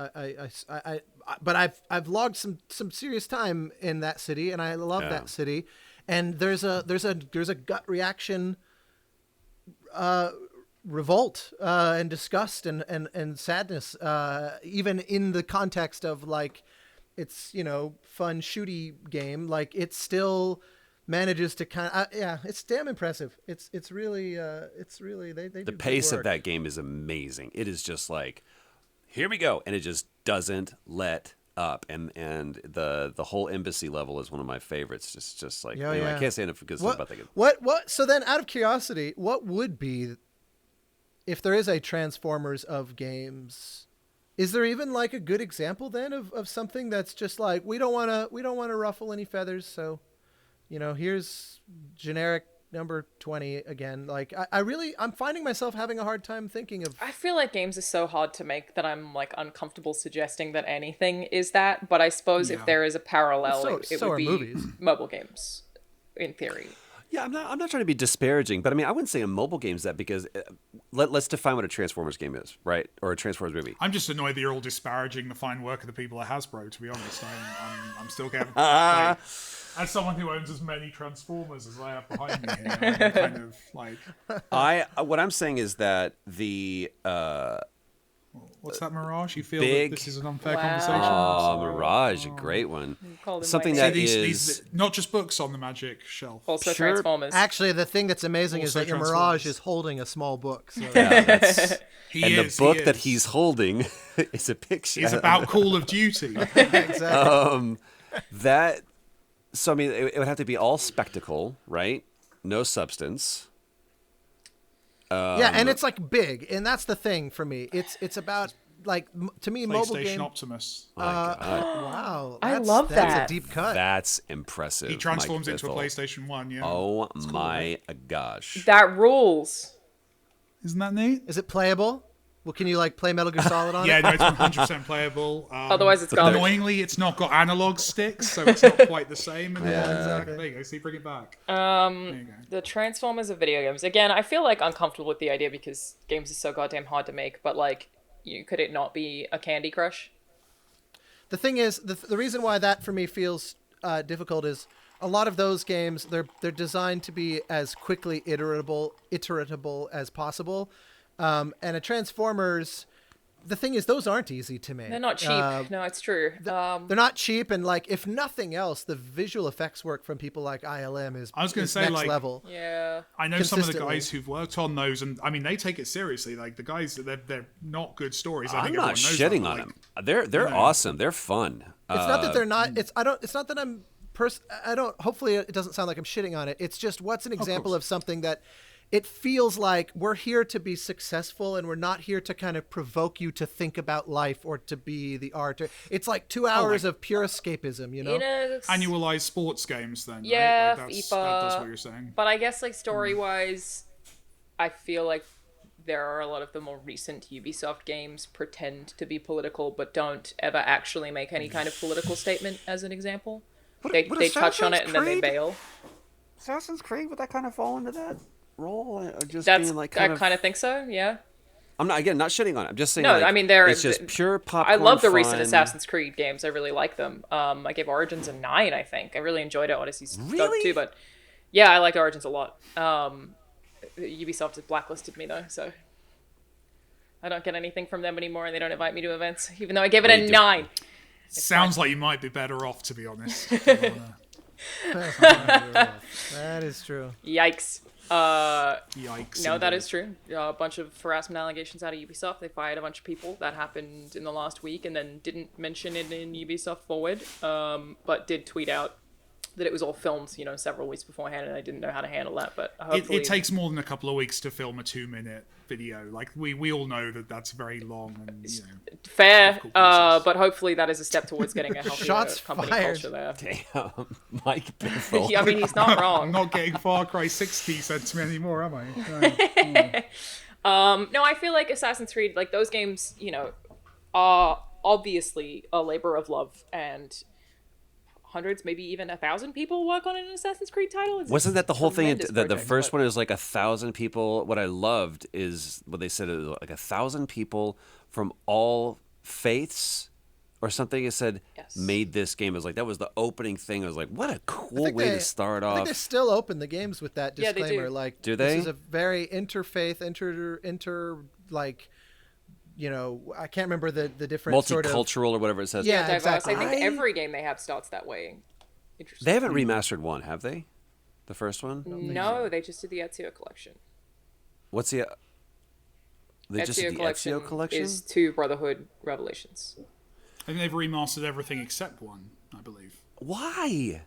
but I've logged some serious time in that city, and I love that city, and there's a gut reaction, revolt and disgust and sadness, even in the context of like, it's fun shooty game, like it still manages to kind of it's damn impressive. It's really they The do good pace of work. that game is amazing. It is just like, here we go, and it just doesn't let up. And the whole embassy level is one of my favorites. Just like, anyway, I can't say enough good stuff about that game. What so then, out of curiosity, what would be if there is a Transformers of games, is there even like a good example then of something that's just like we don't want to ruffle any feathers, so here's generic number 20 again. Like I'm finding myself having a hard time thinking of. I feel like games are so hard to make that I'm like uncomfortable suggesting that anything is that, but I suppose if there is a parallel, it would be movies. Mobile games in theory. Yeah, I'm not trying to be disparaging, but I mean, I wouldn't say a mobile game's that because let's define what a Transformers game is, right? Or a Transformers movie. I'm just annoyed that you're all disparaging the fine work of the people at Hasbro. To be honest, I'm still getting. As someone who owns as many Transformers as I have behind me here, I'm kind of like. What I'm saying is that the. What's that, Mirage? You feel big, that this is an unfair conversation? Oh, Mirage, a great one. Something that is not just books on the magic shelf. Also Transformers. Actually, the thing that's amazing is Also that your Mirage is holding a small book. So. Yeah, the book he that is. he's holding is a picture. It's about Call of Duty. Exactly. So I mean, it would have to be all spectacle, right? No substance. Yeah, and it's like big, and that's the thing for me. It's about like to me, mobile PlayStation game. Optimus. Wow, I love That's that. a deep cut. That's impressive. He transforms Mike into a Bithell. PlayStation 1, yeah. Oh It's cool, my right? gosh. That rules. Isn't that neat? Is it playable? Well, can you like play Metal Gear Solid on Yeah, it? no, it's 100% playable. Otherwise, it's garbage. Annoyingly, it's not got analog sticks, so it's not quite the same. In the exactly. There you go. See, bring it back. There you go. The Transformers of video games. Again, I feel like uncomfortable with the idea because games are so goddamn hard to make. But like, could it not be a Candy Crush? The thing is, the reason why that for me feels difficult is a lot of those games they're designed to be as quickly iteratable as possible, and a Transformers. The thing is, those aren't easy to make. They're not cheap. No, it's true. They're not cheap, and like if nothing else, the visual effects work from people like ILM is. I was gonna is say, next like, level. Yeah. I know some of the Consistently. guys who've worked on those, and I mean, they take it seriously. Like the guys, they're not good stories. I I'm think not everyone knows shitting that, on but, them. They're awesome. They're fun. It's not that they're not. It's not that I'm. I don't. Hopefully, it doesn't sound like I'm shitting on it. It's just what's an example of something that. It feels like we're here to be successful, and we're not here to kind of provoke you to think about life or to be the art. It's like 2 hours of pure escapism, you know? annualized sports games, then. Yeah, right? Like, FIFA. that's what you're saying. But I guess like story-wise, I feel like there are a lot of the more recent Ubisoft games pretend to be political, but don't ever actually make any kind of political statement. As an example, they touch on it and then they bail. Assassin's Creed, would that kind of fall into that role? Or just That's being like I kind of think so. Yeah. I'm not shitting on it. I'm just saying. No, like, I mean it's just pure popcorn. I love the fun. recent Assassin's Creed games. I really like them. I gave Origins a 9. I think I really enjoyed it. Odyssey's dope too, but yeah, I liked Origins a lot. Ubisoft has blacklisted me though, so I don't get anything from them anymore, and they don't invite me to events, even though I gave it a 9. Sounds like you might be better off, to be honest. That is true. Yikes. Yikes. No, that is true. A bunch of harassment allegations out of Ubisoft. They fired a bunch of people. That happened in the last week, and then didn't mention it in Ubisoft Forward, but did tweet out that it was all filmed, several weeks beforehand, and I didn't know how to handle that. But hopefully, it takes more than a couple of weeks to film a 2-minute video. Like we all know that's very long and fair. difficult process. But hopefully that is a step towards getting a healthier Shots company fired. culture there. Damn, Mike Bithell. Yeah, I mean, he's not I'm wrong. not getting Far Cry 60 sent to me anymore, am I? No. No, I feel like Assassin's Creed, like those games, are obviously a labor of love, and hundreds, maybe even 1,000 people work on an Assassin's Creed title. Wasn't that the whole thing? Tremendous The project, first but- one is like 1,000 people. What I loved is what they said. It was like 1,000 people from all faiths or something. It said Yes. made this game. It was like that was the opening thing. I was like, what a cool think way they- to start I think they off. still open the games with that Yeah, they do. disclaimer. Like, Do This they? is a very interfaith, like, I can't remember the different sort of. Multicultural or whatever it says. Yeah, diverse. exactly. I think every game they have starts that way. Interesting. They haven't remastered one, have they? The first one. No, they just did the Ezio collection. What's the? They just did the collection Ezio collection. is 2 Brotherhood Revelations. I think they've remastered everything except one, I believe. Why?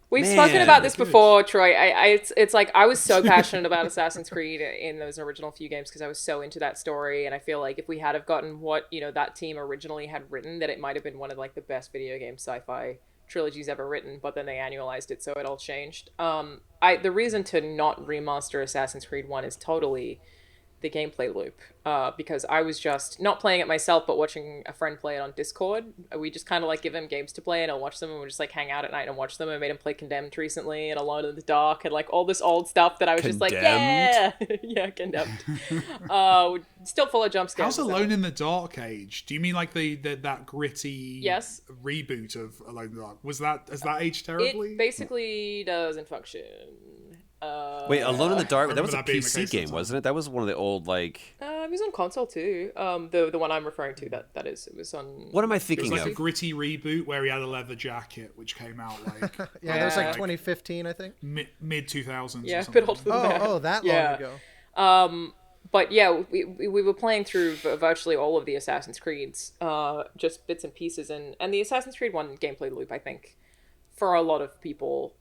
We've spoken about Man, this Good. before, Troy. It's like I was so passionate about Assassin's Creed in those original few games because I was so into that story, and I feel like if we had have gotten what that team originally had written, that it might have been one of like the best video game sci-fi trilogies ever written. But then they annualized it, so it all changed. The reason to not remaster Assassin's Creed One is totally the gameplay loop, because I was just not playing it myself, but watching a friend play it on Discord. We just kind of like give him games to play, and I'll watch them, and we'll just like hang out at night and watch them. I made him play Condemned recently, and Alone in the Dark, and like all this old stuff that I was just like, yeah, yeah, Condemned. Still full of jump scares. How's Alone in the Dark age? Do you mean like that gritty Yes. reboot of Alone in the Dark? Has that aged terribly? It basically doesn't function. Wait, Alone in the Dark. That remember was a that being the PC case game, at the wasn't it? That was one of the old like. It was on console too. The one I'm referring to, that is, it was on. What am I It was thinking like a of? gritty reboot where he had a leather jacket, which came out like Yeah, that was like Yeah. 2015, I think. mid 2000s. Yeah, or a something. bit older than that. Oh, that long Yeah. ago. But yeah, we were playing through virtually all of the Assassin's Creeds, just bits and pieces, and the Assassin's Creed 1 gameplay loop, I think, for a lot of people,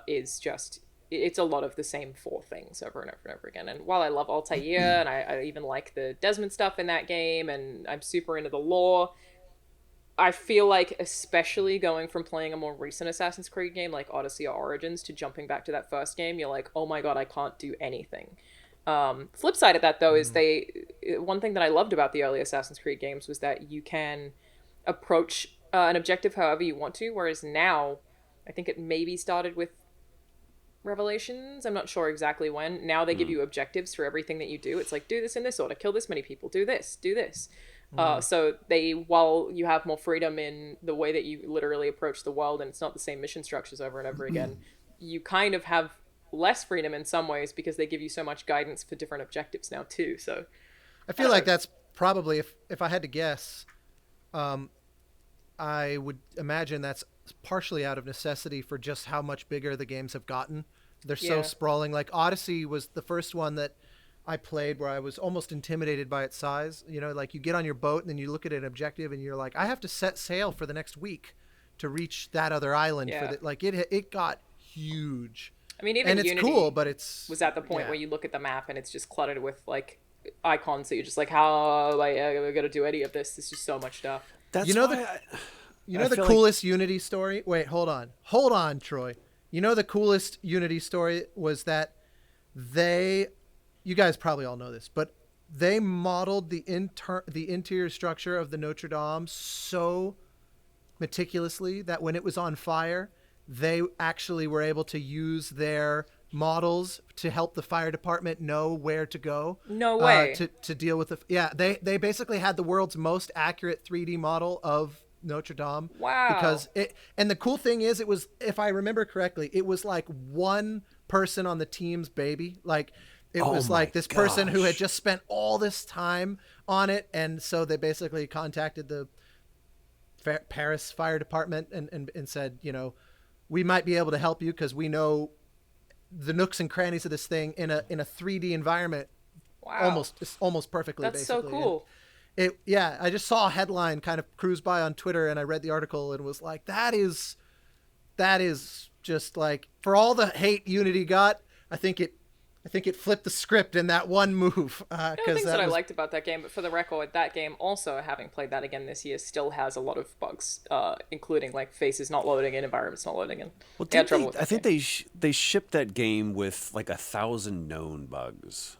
is just, it's a lot of the same four things over and over and over again. And while I love Altair, and I even like the Desmond stuff in that game, and I'm super into the lore, I feel like, especially going from playing a more recent Assassin's Creed game like Odyssey or Origins to jumping back to that first game, you're like, oh my god, I can't do anything. Flip side of that, though, is one thing that I loved about the early Assassin's Creed games was that you can approach an objective however you want to, whereas now, I think it maybe started with Revelations, I'm not sure exactly when. Now they give you objectives for everything that you do. It's like, do this in this order, kill this many people, do this, do this. So while you have more freedom in the way that you literally approach the world, and it's not the same mission structures over and over again, you kind of have less freedom in some ways because they give you so much guidance for different objectives now too. So I feel like that's probably, if I had to guess, I would imagine that's partially out of necessity for just how much bigger the games have gotten. They're so Yeah. sprawling. Like Odyssey was the first one that I played where I was almost intimidated by its size. You know, like you get on your boat and then you look at an objective and you're like, I have to set sail for the next week to reach that other island. Yeah. It got huge. I mean, even And it's Unity cool, but it's was at the point yeah. where you look at the map and it's just cluttered with like icons that you're just like, how am I gonna do any of this? There's just so much stuff. That's You know why the- I- You know I the feel like- coolest Unity story? Wait, hold on, Troy. You know the coolest Unity story was that you guys probably all know this, but they modeled the interior structure of the Notre Dame so meticulously that when it was on fire, they actually were able to use their models to help the fire department know where to go. No way. To deal with they basically had the world's most accurate 3D model of Notre Dame. Wow. Because and the cool thing is, it was, if I remember correctly, it was like one person on the team's baby. Like it Oh was my like this person who had gosh. just spent all this time on it, and so they basically contacted the Paris fire department and said, you know, we might be able to help you because we know the nooks and crannies of this thing in a 3D environment Wow. almost perfectly. That's so basically. cool. I just saw a headline kind of cruise by on Twitter, and I read the article and was like, that is just like, for all the hate Unity got, I think it flipped the script in that one move. One of the things that I liked about that game, but for the record, that game also, having played that again this year, still has a lot of bugs, including like faces not loading in, environments not loading in. Well, They had didn't trouble they, with I that think game. they shipped that game with like 1,000 known bugs.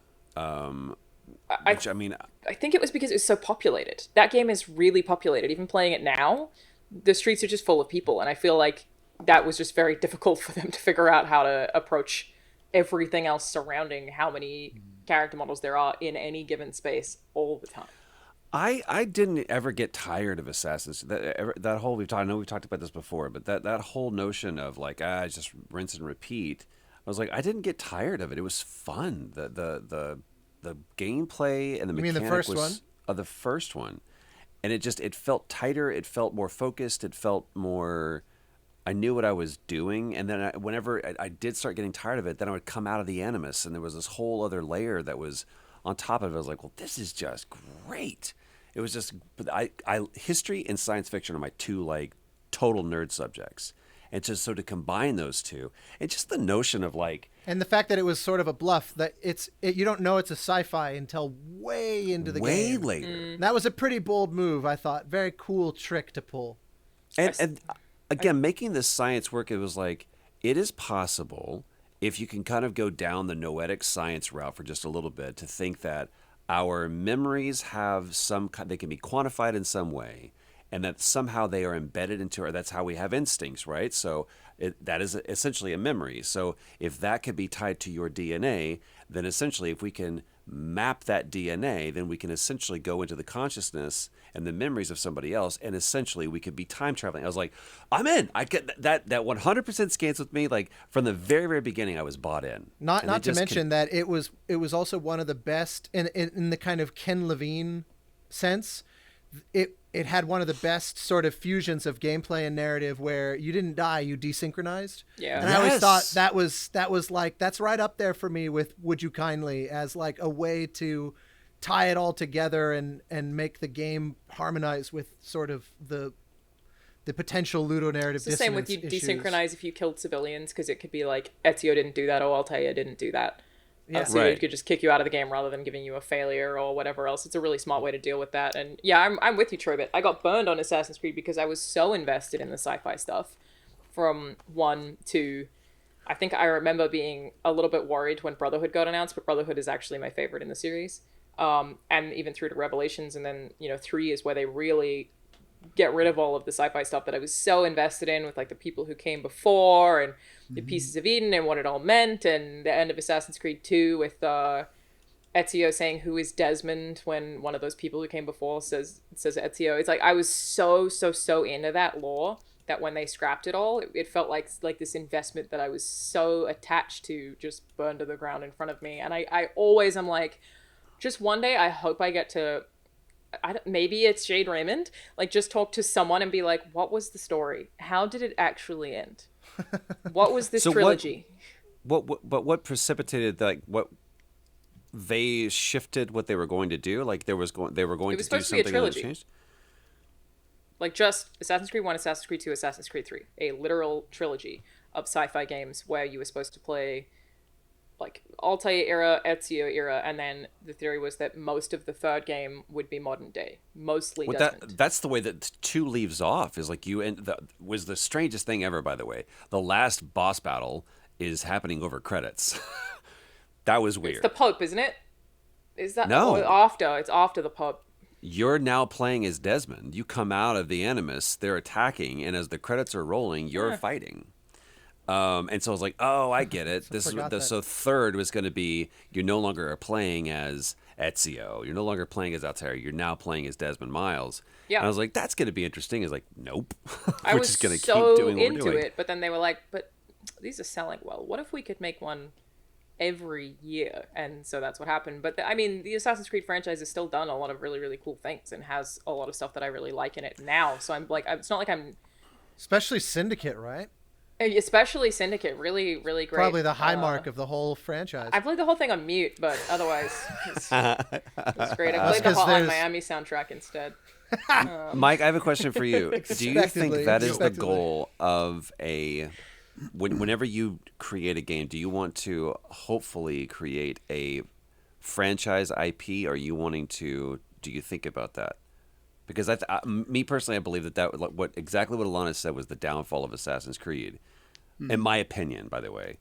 Which I mean, I think it was because it was so populated. That game is really populated. Even playing it now, the streets are just full of people, and I feel like that was just very difficult for them to figure out how to approach everything else surrounding how many character models there are in any given space all the time. I didn't ever get tired of Assassin's. That whole I know we've talked about this before, but that whole notion of like just rinse and repeat. I was like, I didn't get tired of it. It was fun. The gameplay and the You mean mechanic the first was one? the first one, and it felt tighter. It felt more focused. It felt more. I knew what I was doing, and then whenever I did start getting tired of it, then I would come out of the Animus, and there was this whole other layer that was on top of it. I was like, well, this is just great. It was just history and science fiction are my two like total nerd subjects, And just so to combine those two, and just the notion of like And the fact that it was sort of a bluff, that you don't know it's a sci-fi until way into the way game. later. That was a pretty bold move, I thought. Very cool trick to pull. And again, making this science work, it was like, it is possible, if you can kind of go down the noetic science route for just a little bit, to think that our memories have they can be quantified in some way, and that somehow they are embedded into that's how we have instincts, right? So that is essentially a memory. So if that could be tied to your DNA, then essentially if we can map that DNA, then we can essentially go into the consciousness and the memories of somebody else, and essentially we could be time traveling. I was like, I'm in. I get that 100% scans with me. Like from the very, very beginning, I was bought in. Not to mention that it was also one of the best in the kind of Ken Levine sense. It had one of the best sort of fusions of gameplay and narrative where you didn't die, you desynchronized. Yeah. And I always thought that was like, that's right up there for me with Would You Kindly, as like a way to tie it all together and make the game harmonize with sort of the potential ludonarrative It's the same with you issues. desynchronize if you killed civilians, because it could be like, Ezio didn't do that, or Altair didn't do that. Yeah. So Right. it could just kick you out of the game rather than giving you a failure or whatever else. It's a really smart way to deal with that. And yeah, I'm with you, Trobit. I got burned on Assassin's Creed because I was so invested in the sci-fi stuff from 1 to... I think I remember being a little bit worried when Brotherhood got announced, but Brotherhood is actually my favorite in the series. And even through to Revelations, and then, 3 is where they really get rid of all of the sci-fi stuff that I was so invested in, with like the people who came before and the Pieces of Eden and what it all meant, and the end of Assassin's Creed 2 with Ezio saying who is Desmond when one of those people who came before says Ezio. It's like I was so into that lore that when they scrapped it all, it felt like this investment that I was so attached to just burned to the ground in front of me. And I always am like, just one day I hope I get to... maybe it's Jade Raymond, like just talk to someone and be like, what was the story? How did it actually end? What was this trilogy? What precipitated what they shifted what they were going to do? Like they were going It was to do supposed to be a something and it trilogy. changed? Like just Assassin's Creed 1, Assassin's Creed 2, Assassin's Creed 3. A literal trilogy of sci-fi games where you were supposed to play like Altair era, Ezio era, and then the theory was that most of the third game would be modern day, mostly Desmond. That's the way that 2 leaves off, is like was the strangest thing ever, by the way. The last boss battle is happening over credits. That was weird. It's the Pope, isn't it? Is that No. It's after the Pope. You're now playing as Desmond. You come out of the Animus, they're attacking, and as the credits are rolling, you're fighting. And so I was like, oh, I get it. So third was going to be, you're no longer playing as Ezio. You're no longer playing as Altair. You're now playing as Desmond Miles. Yeah. And I was like, that's going to be interesting. It's like, nope. I We're was just going to so keep doing what into we're doing. it, but then they were like, but these are selling well. What if we could make one every year? And so that's what happened. But the Assassin's Creed franchise has still done a lot of really, really cool things and has a lot of stuff that I really like in it now. So I'm like, it's not like I'm... Especially Syndicate, right? Especially Syndicate, really, really great. Probably the high mark of the whole franchise. I played the whole thing on mute, but otherwise, it's great. I played the 'cause Hotline there's- Miami soundtrack instead. Mike, I have a question for you. Do you think that is the Expectedly. goal of whenever you create a game, do you want to hopefully create a franchise IP? Or are you do you think about that? Because me personally, I believe that exactly what Alanah said was the downfall of Assassin's Creed. In my opinion, by the way,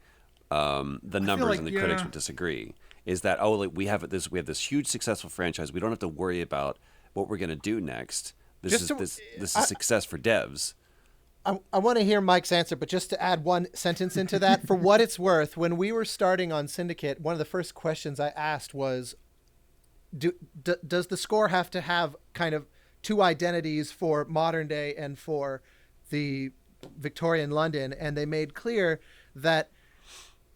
the numbers like, and the critics would disagree. Is that we have this huge successful franchise. We don't have to worry about what we're going to do next. This is success for devs. I want to hear Mike's answer, but just to add one sentence into that, for what it's worth, when we were starting on Syndicate, one of the first questions I asked was, does the score have to have kind of 2 identities for modern day and for the Victorian London? And they made clear that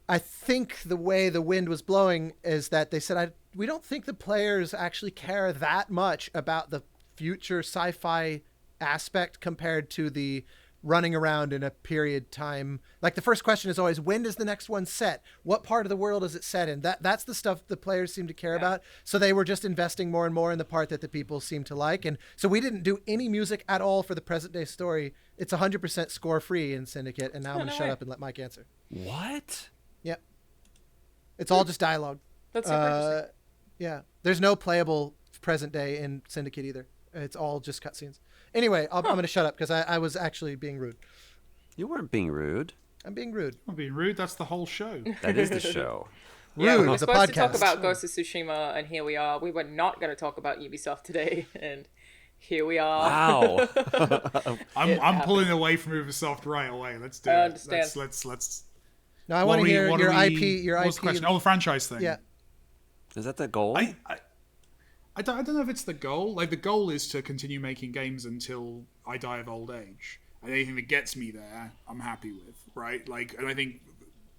I think the way the wind was blowing is that they said, we don't think the players actually care that much about the future sci-fi aspect compared to the running around in a period time. Like the first question is always, when does the next one set? What part of the world is it set in? That's the stuff the players seem to care about. So they were just investing more and more in the part that the people seem to like. And so we didn't do any music at all for the present day story. It's 100% score free in Syndicate. And now I'm going to shut up and let Mike answer. What? Yep. It's all just dialogue. That's super interesting. Yeah. There's no playable present day in Syndicate either. It's all just cutscenes. Anyway, I'm going to shut up because I was actually being rude. You weren't being rude. I'm being rude. I'm being rude. That's the whole show. That is the show. Yeah, we Rude, were the supposed to talk podcast. about Ghost of Tsushima, and here we are. We were not going to talk about Ubisoft today, and here we are. Wow. I'm pulling away from Ubisoft right away. Let's do it. I understand. Let's. Now I want to hear your IP. Your What's IP. the question? Oh, the franchise thing. Yeah. Is that the goal? I don't know if it's the goal. Like, the goal is to continue making games until I die of old age. And anything that gets me there, I'm happy with, right? Like, and I think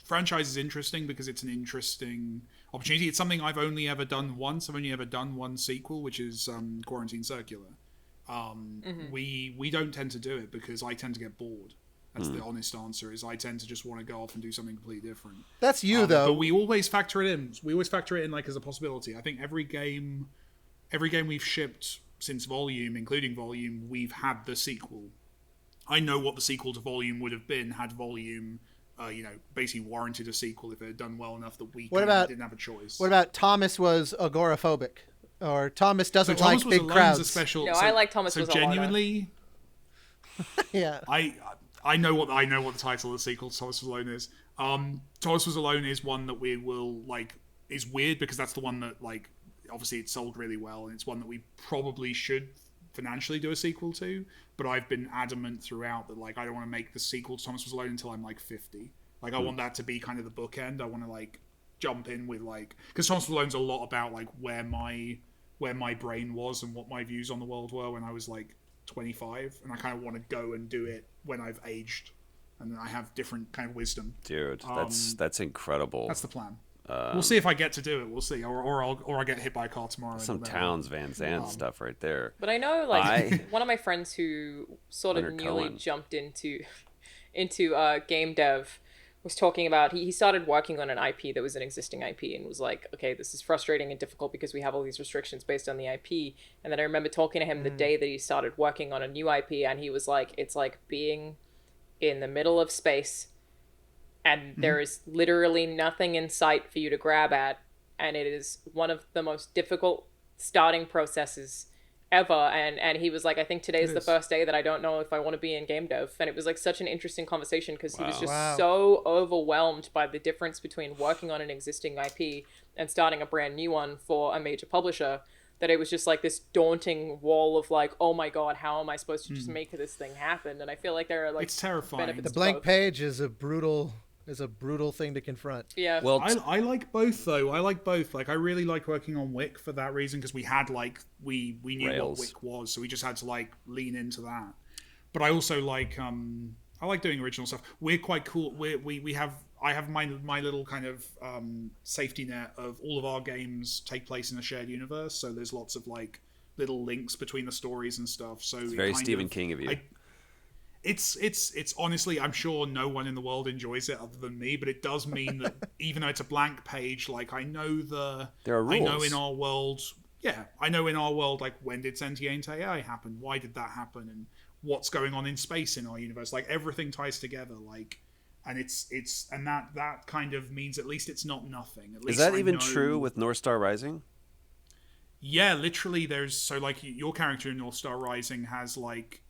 franchise is interesting because it's an interesting opportunity. It's something I've only ever done once. I've only ever done one sequel, which is Quarantine Circular. We don't tend to do it because I tend to get bored. That's the honest answer. Is I tend to just want to go off and do something completely different. That's you, though. But we always factor it in. We always factor it in like as a possibility. I think every game we've shipped since Volume, including Volume, we've had the sequel. I know what the sequel to Volume would have been had Volume, basically warranted a sequel if it had done well enough that we didn't have a choice. What about Thomas was agoraphobic, or Thomas doesn't So Thomas like big Was crowds? A special, No, so, I like Thomas so Was Alone. genuinely, Yeah. I know what the title of the sequel to Thomas Was Alone is. Thomas Was Alone is one that we will is weird because that's the one that obviously it sold really well, and it's one that we probably should financially do a sequel to. But I've been adamant throughout that I don't want to make the sequel to Thomas Was Alone until I'm 50. I want that to be kind of the bookend. I want to jump in with because Thomas Was Alone's a lot about where my brain was and what my views on the world were when I was 25, and I kind of want to go and do it when I've aged and I have different kind of wisdom. Dude, that's incredible. That's the plan. We'll see if I get to do it. We'll see, or I'll get hit by a car tomorrow. Some Towns Van Zandt stuff right there. But I know, one of my friends who sort of Leonard newly Cohen. jumped into game dev was talking about he started working on an IP that was an existing IP and was like, okay, this is frustrating and difficult because we have all these restrictions based on the IP. And then I remember talking to him the day that he started working on a new IP, and he was like, it's like being in the middle of space and there is literally nothing in sight for you to grab at, and it is one of the most difficult starting processes ever. And he was like, I think today is the first day that I don't know if I want to be in game dev. And it was such an interesting conversation because he was just so overwhelmed by the difference between working on an existing IP and starting a brand new one for a major publisher, that it was just this daunting wall of oh my god, how am I supposed to just make this thing happen? And I feel like there are it's terrifying. benefits The to blank both. page is a brutal thing to confront. Yeah. Well, I like both though. I like both. I really like working on Wick for that reason because we had we knew Rails. what Wick was, so we just had to lean into that. But I also I like doing original stuff. We're quite cool. I have my little kind of safety net of all of our games take place in a shared universe, so there's lots of little links between the stories and stuff. So it's very Stephen King of you. It's honestly, I'm sure no one in the world enjoys it other than me, but it does mean that even though it's a blank page, I know there are rules. I know in our world, when did Sentient AI happen? Why did that happen? And what's going on in space in our universe? Everything ties together. And and that kind of means at least it's not nothing. At least Is that I even know... true with North Star Rising? Yeah, literally there's your character in North Star Rising has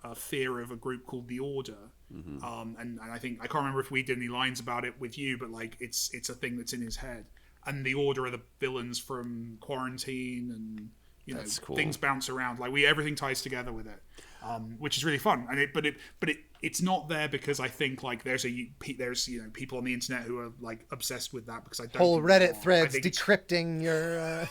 a fear of a group called the Order. And I think I can't remember if we did any lines about it with you, but it's a thing that's in his head. And the Order are the villains from Quarantine, and That's cool. things bounce around. Everything ties together with it. Which is really fun, and it's not there because I think there's people on the internet who are obsessed with that because I don't Whole think they Reddit are. I threads think decrypting your.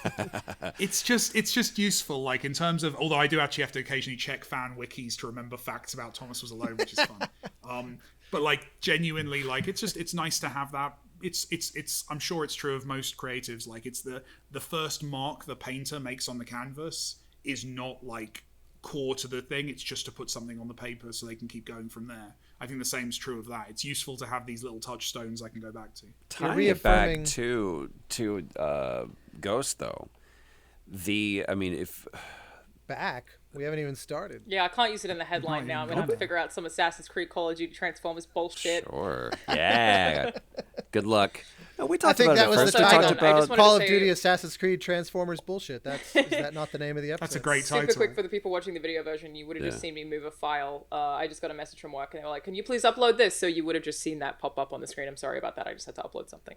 it's just useful in terms of, although I do actually have to occasionally check fan wikis to remember facts about Thomas Was Alone, which is fun. But genuinely it's nice to have that. It's I'm sure it's true of most creatives. It's the first mark the painter makes on the canvas is not core to the thing. It's just to put something on the paper so they can keep going from there. I think the same's true of that. It's useful to have these little touchstones I can go back to. Tying it back to Ghost though, if Back. We haven't even started. Yeah, I can't use it in the headline now. I'm gonna have to figure out some Assassin's Creed Call of Duty Transformers bullshit. Sure, yeah, good luck. No, we talked I think about that it was first. the We title. talked I just about wanted Call to of say- Duty Assassin's Creed Transformers bullshit. Is that not the name of the episode? That's a great Super title. quick for the people watching the video version, you would have just Yeah. seen me move a file. I just got a message from work and they were like, "Can you please upload this?" So you would have just seen that pop up on the screen. I'm sorry about that. I just had to upload something.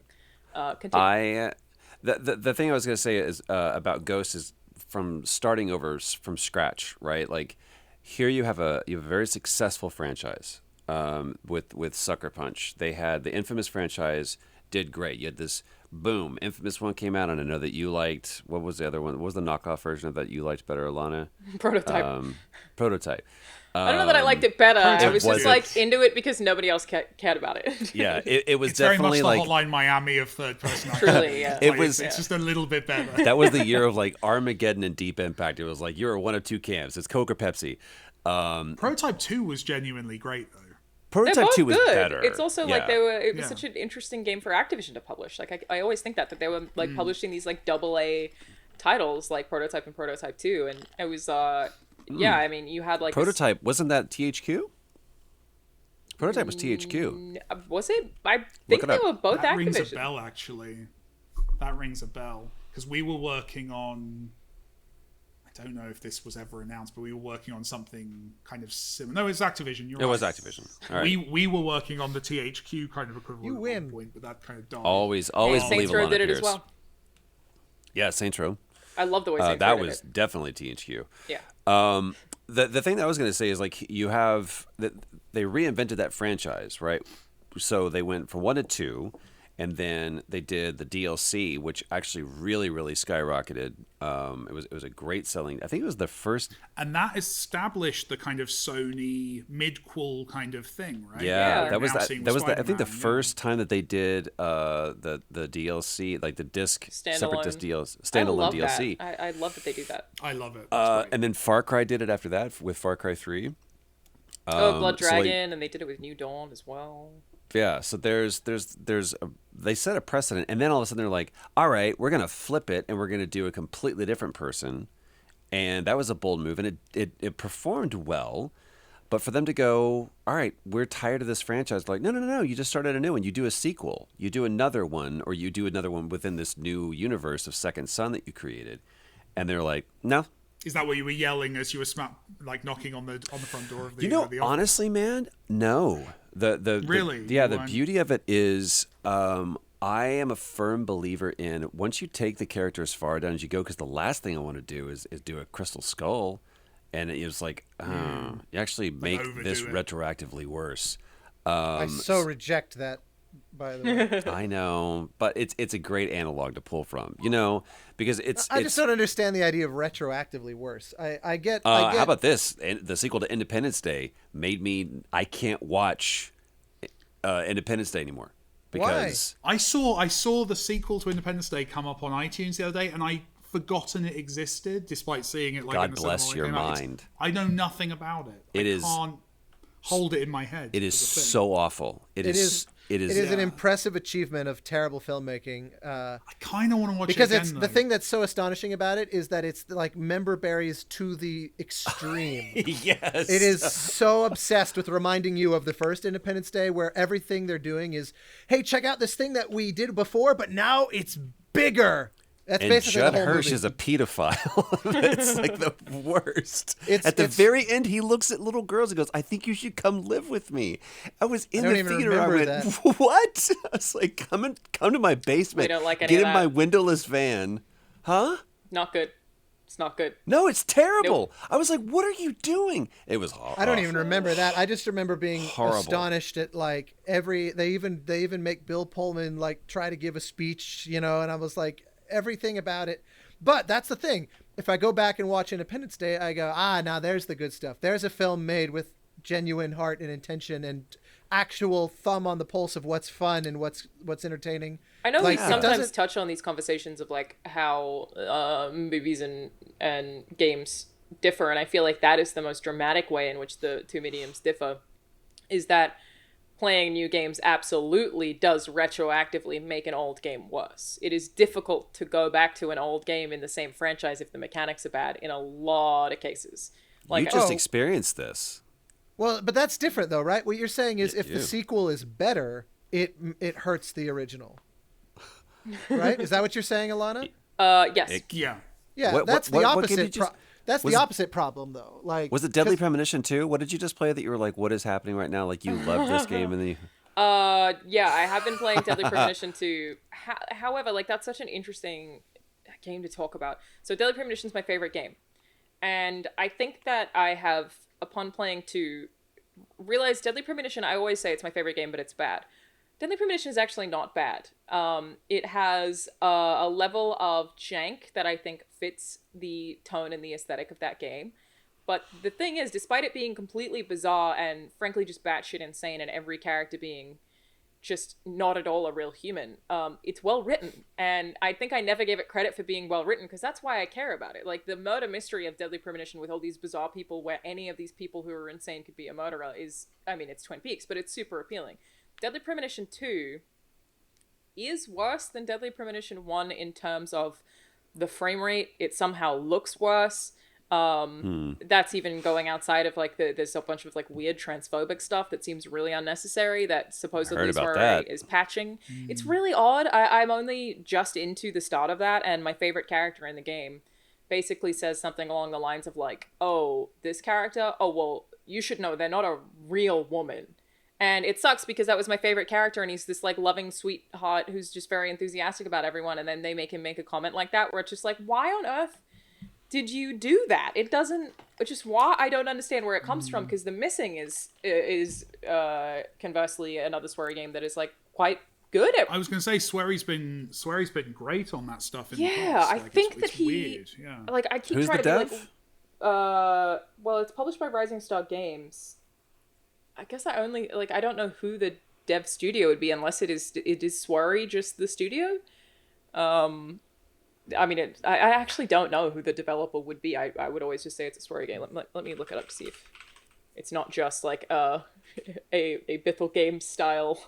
Continue. The thing I was gonna say is about Ghost is from starting over from scratch, right? Like here you have a very successful franchise with Sucker Punch. They had the Infamous franchise did great. You had this boom, Infamous one came out, and I know that you liked. What was the other one? What was the knockoff version of that you liked better, Alanah? Prototype. Prototype. I don't know that I liked it better. I was just wasn't. like into it because nobody else cared about it. Yeah, it was It's very much definitely the like Hotline Miami of third-person. Truly, yeah. It was- It's just a little bit better. that was the year of like Armageddon and Deep Impact. It was like you're one of two camps. It's Coke or Pepsi. Prototype 2 was genuinely great, though. They're Prototype both 2 was good. better. It's also like Yeah. it was Yeah. such an interesting game for Activision to publish. Like I always think that they were like publishing these like AA titles like Prototype and Prototype 2, and it was yeah. I mean, you had like Prototype wasn't that THQ? Prototype was THQ. Was it? I think it they up. were both That rings a Activision. bell, actually. That rings a bell. Because we were working on... I don't know if this was ever announced, but we were working on something kind of similar. No, it was Activision. You're It right. was Activision. All right. We were working on the THQ kind of equivalent You at win. one point, but that kind of died. Always And believe Saints Row Alanah did it Pearce. as well. Yeah, Saints Row. I love the way Saints Row That did was it. definitely THQ. Yeah. The thing that I was going to say is like you have that they reinvented that franchise, right? So they went from 1 to 2, and then they did the DLC, which actually really skyrocketed. It was a great selling. I think it was the first. And that established the kind of Sony mid-quel kind of thing, right? Yeah, Yeah. that was Now that. seeing That was I think the Spider-Man, yeah. first time that they did the DLC, like the disc separate disc DLC, I standalone love DLC. that. I love that they do that. I love it. That's great. And then Far Cry did it after that with Far Cry 3. Blood so, like- Dragon, and they did it with New Dawn as well. Yeah, so they set a precedent, and then all of a sudden they're like, all right, we're gonna flip it, and we're gonna do a completely different person, and that was a bold move, and it performed well, but for them to go, all right, we're tired of this franchise, like no, you just started a new one, you do a sequel, you do another one, or you do another one within this new universe of Second Son that you created, and they're like, no. Is that what you were yelling as you were knocking on the front door of the? You know, the office? honestly, man, no. Really? The Why? beauty of it is, I am a firm believer in once you take the character as far down as you go, because the last thing I want to do is do a Crystal Skull, and it was like, you actually make this overdo it. retroactively worse. I so reject that. By the way, I know, but it's a great analog to pull from, you know, because I just don't understand the idea of retroactively worse. I get. How about this? The sequel to Independence Day made me. I can't watch Independence Day anymore because I saw the sequel to Independence Day come up on iTunes the other day, and I forgotten it existed, despite seeing it. Like, God in the bless cinema your when it came out. mind. I know nothing about it. I can't hold it in my head. it is as a thing. so awful. It is. It is an Yeah. impressive achievement of terrible filmmaking. I kind of want to watch Because it again, it's the though. thing that's so astonishing about it is that it's like member berries to the extreme. Yes. It is so obsessed with reminding you of the first Independence Day, where everything they're doing is, hey, check out this thing that we did before, but now it's bigger. That's And basically Judd the whole Hirsch movie. is a pedophile. It's like the worst. It's- At the it's- very end, he looks at little girls and goes, "I think you should come live with me." I was in don't the even theater. I remember went, that. "What?" I was like, "Come to my basement. We don't like any Get of in that. my windowless van." Huh? Not good. It's not good. No, it's terrible. Nope. I was like, "What are you doing?" It was horrible. I don't even remember that. I just remember being Horrible. astonished at like they even make Bill Pullman like try to give a speech, you know, and I was like everything about it. But that's the thing. If I go back and watch Independence Day, I go, now there's the good stuff. There's a film made with genuine heart and intention and actual thumb on the pulse of what's fun and what's entertaining. I know Like, we it sometimes doesn't- touch on these conversations of like how movies and games differ, and I feel like that is the most dramatic way in which the two mediums differ. is that playing new games absolutely does retroactively make an old game worse. It is difficult to go back to an old game in the same franchise if the mechanics are bad in a lot of cases. You Like, just experienced this. Well, but that's different though, right? What you're saying is if the You. sequel is better, it hurts the original. Right? Is that what you're saying, Alanah? yes. Yeah. Yeah, What- that's what- the what game opposite. did you- That's was the it- opposite problem, though. Like, Was it Deadly 'cause- Premonition 2? What did you just play that you were like, what is happening right now? Like, you love this game and then you... Yeah, I have been playing Deadly Premonition 2. However, like, that's such an interesting game to talk about. So Deadly Premonition is my favorite game. And I think that I have, upon playing 2, realized Deadly Premonition, I always say it's my favorite game, but it's bad. Deadly Premonition is actually not bad. It has a level of jank that I think fits the tone and the aesthetic of that game. But the thing is, despite it being completely bizarre and frankly just batshit insane and every character being just not at all a real human, it's well written. And I think I never gave it credit for being well written because that's why I care about it. Like, the murder mystery of Deadly Premonition with all these bizarre people where any of these people who are insane could be a murderer is, I mean, it's Twin Peaks, but it's super appealing. Deadly Premonition 2 is worse than Deadly Premonition 1 in terms of the frame rate. It somehow looks worse. That's even going outside of, like, there's a bunch of, like, weird transphobic stuff that seems really unnecessary that supposedly about Soiree that. is patching. It's really odd. I'm only just into the start of that, and my favorite character in the game basically says something along the lines of, like, oh, this character? Oh, well, you should know they're not a real woman. And it sucks because that was my favorite character, and he's this, like, loving sweetheart who's just very enthusiastic about everyone, and then they make him make a comment like that where it's just like, why on earth did you do that? It doesn't, which is why I don't understand where it comes from, because The Missing is conversely another sweary game that is, like, quite good at. I was going to say Sweary's been great on that stuff in the Yeah, past. I Like, think that it's he, weird. Yeah. like, I keep Who's trying the to be dev? like, well, it's published by Rising Star Games. I guess I only, like, I don't know who the dev studio would be unless it is Swery just the studio. I mean, I actually don't know who the developer would be. I would always just say it's a Swery game. Let me look it up to see if it's not just like a Bithell Games style.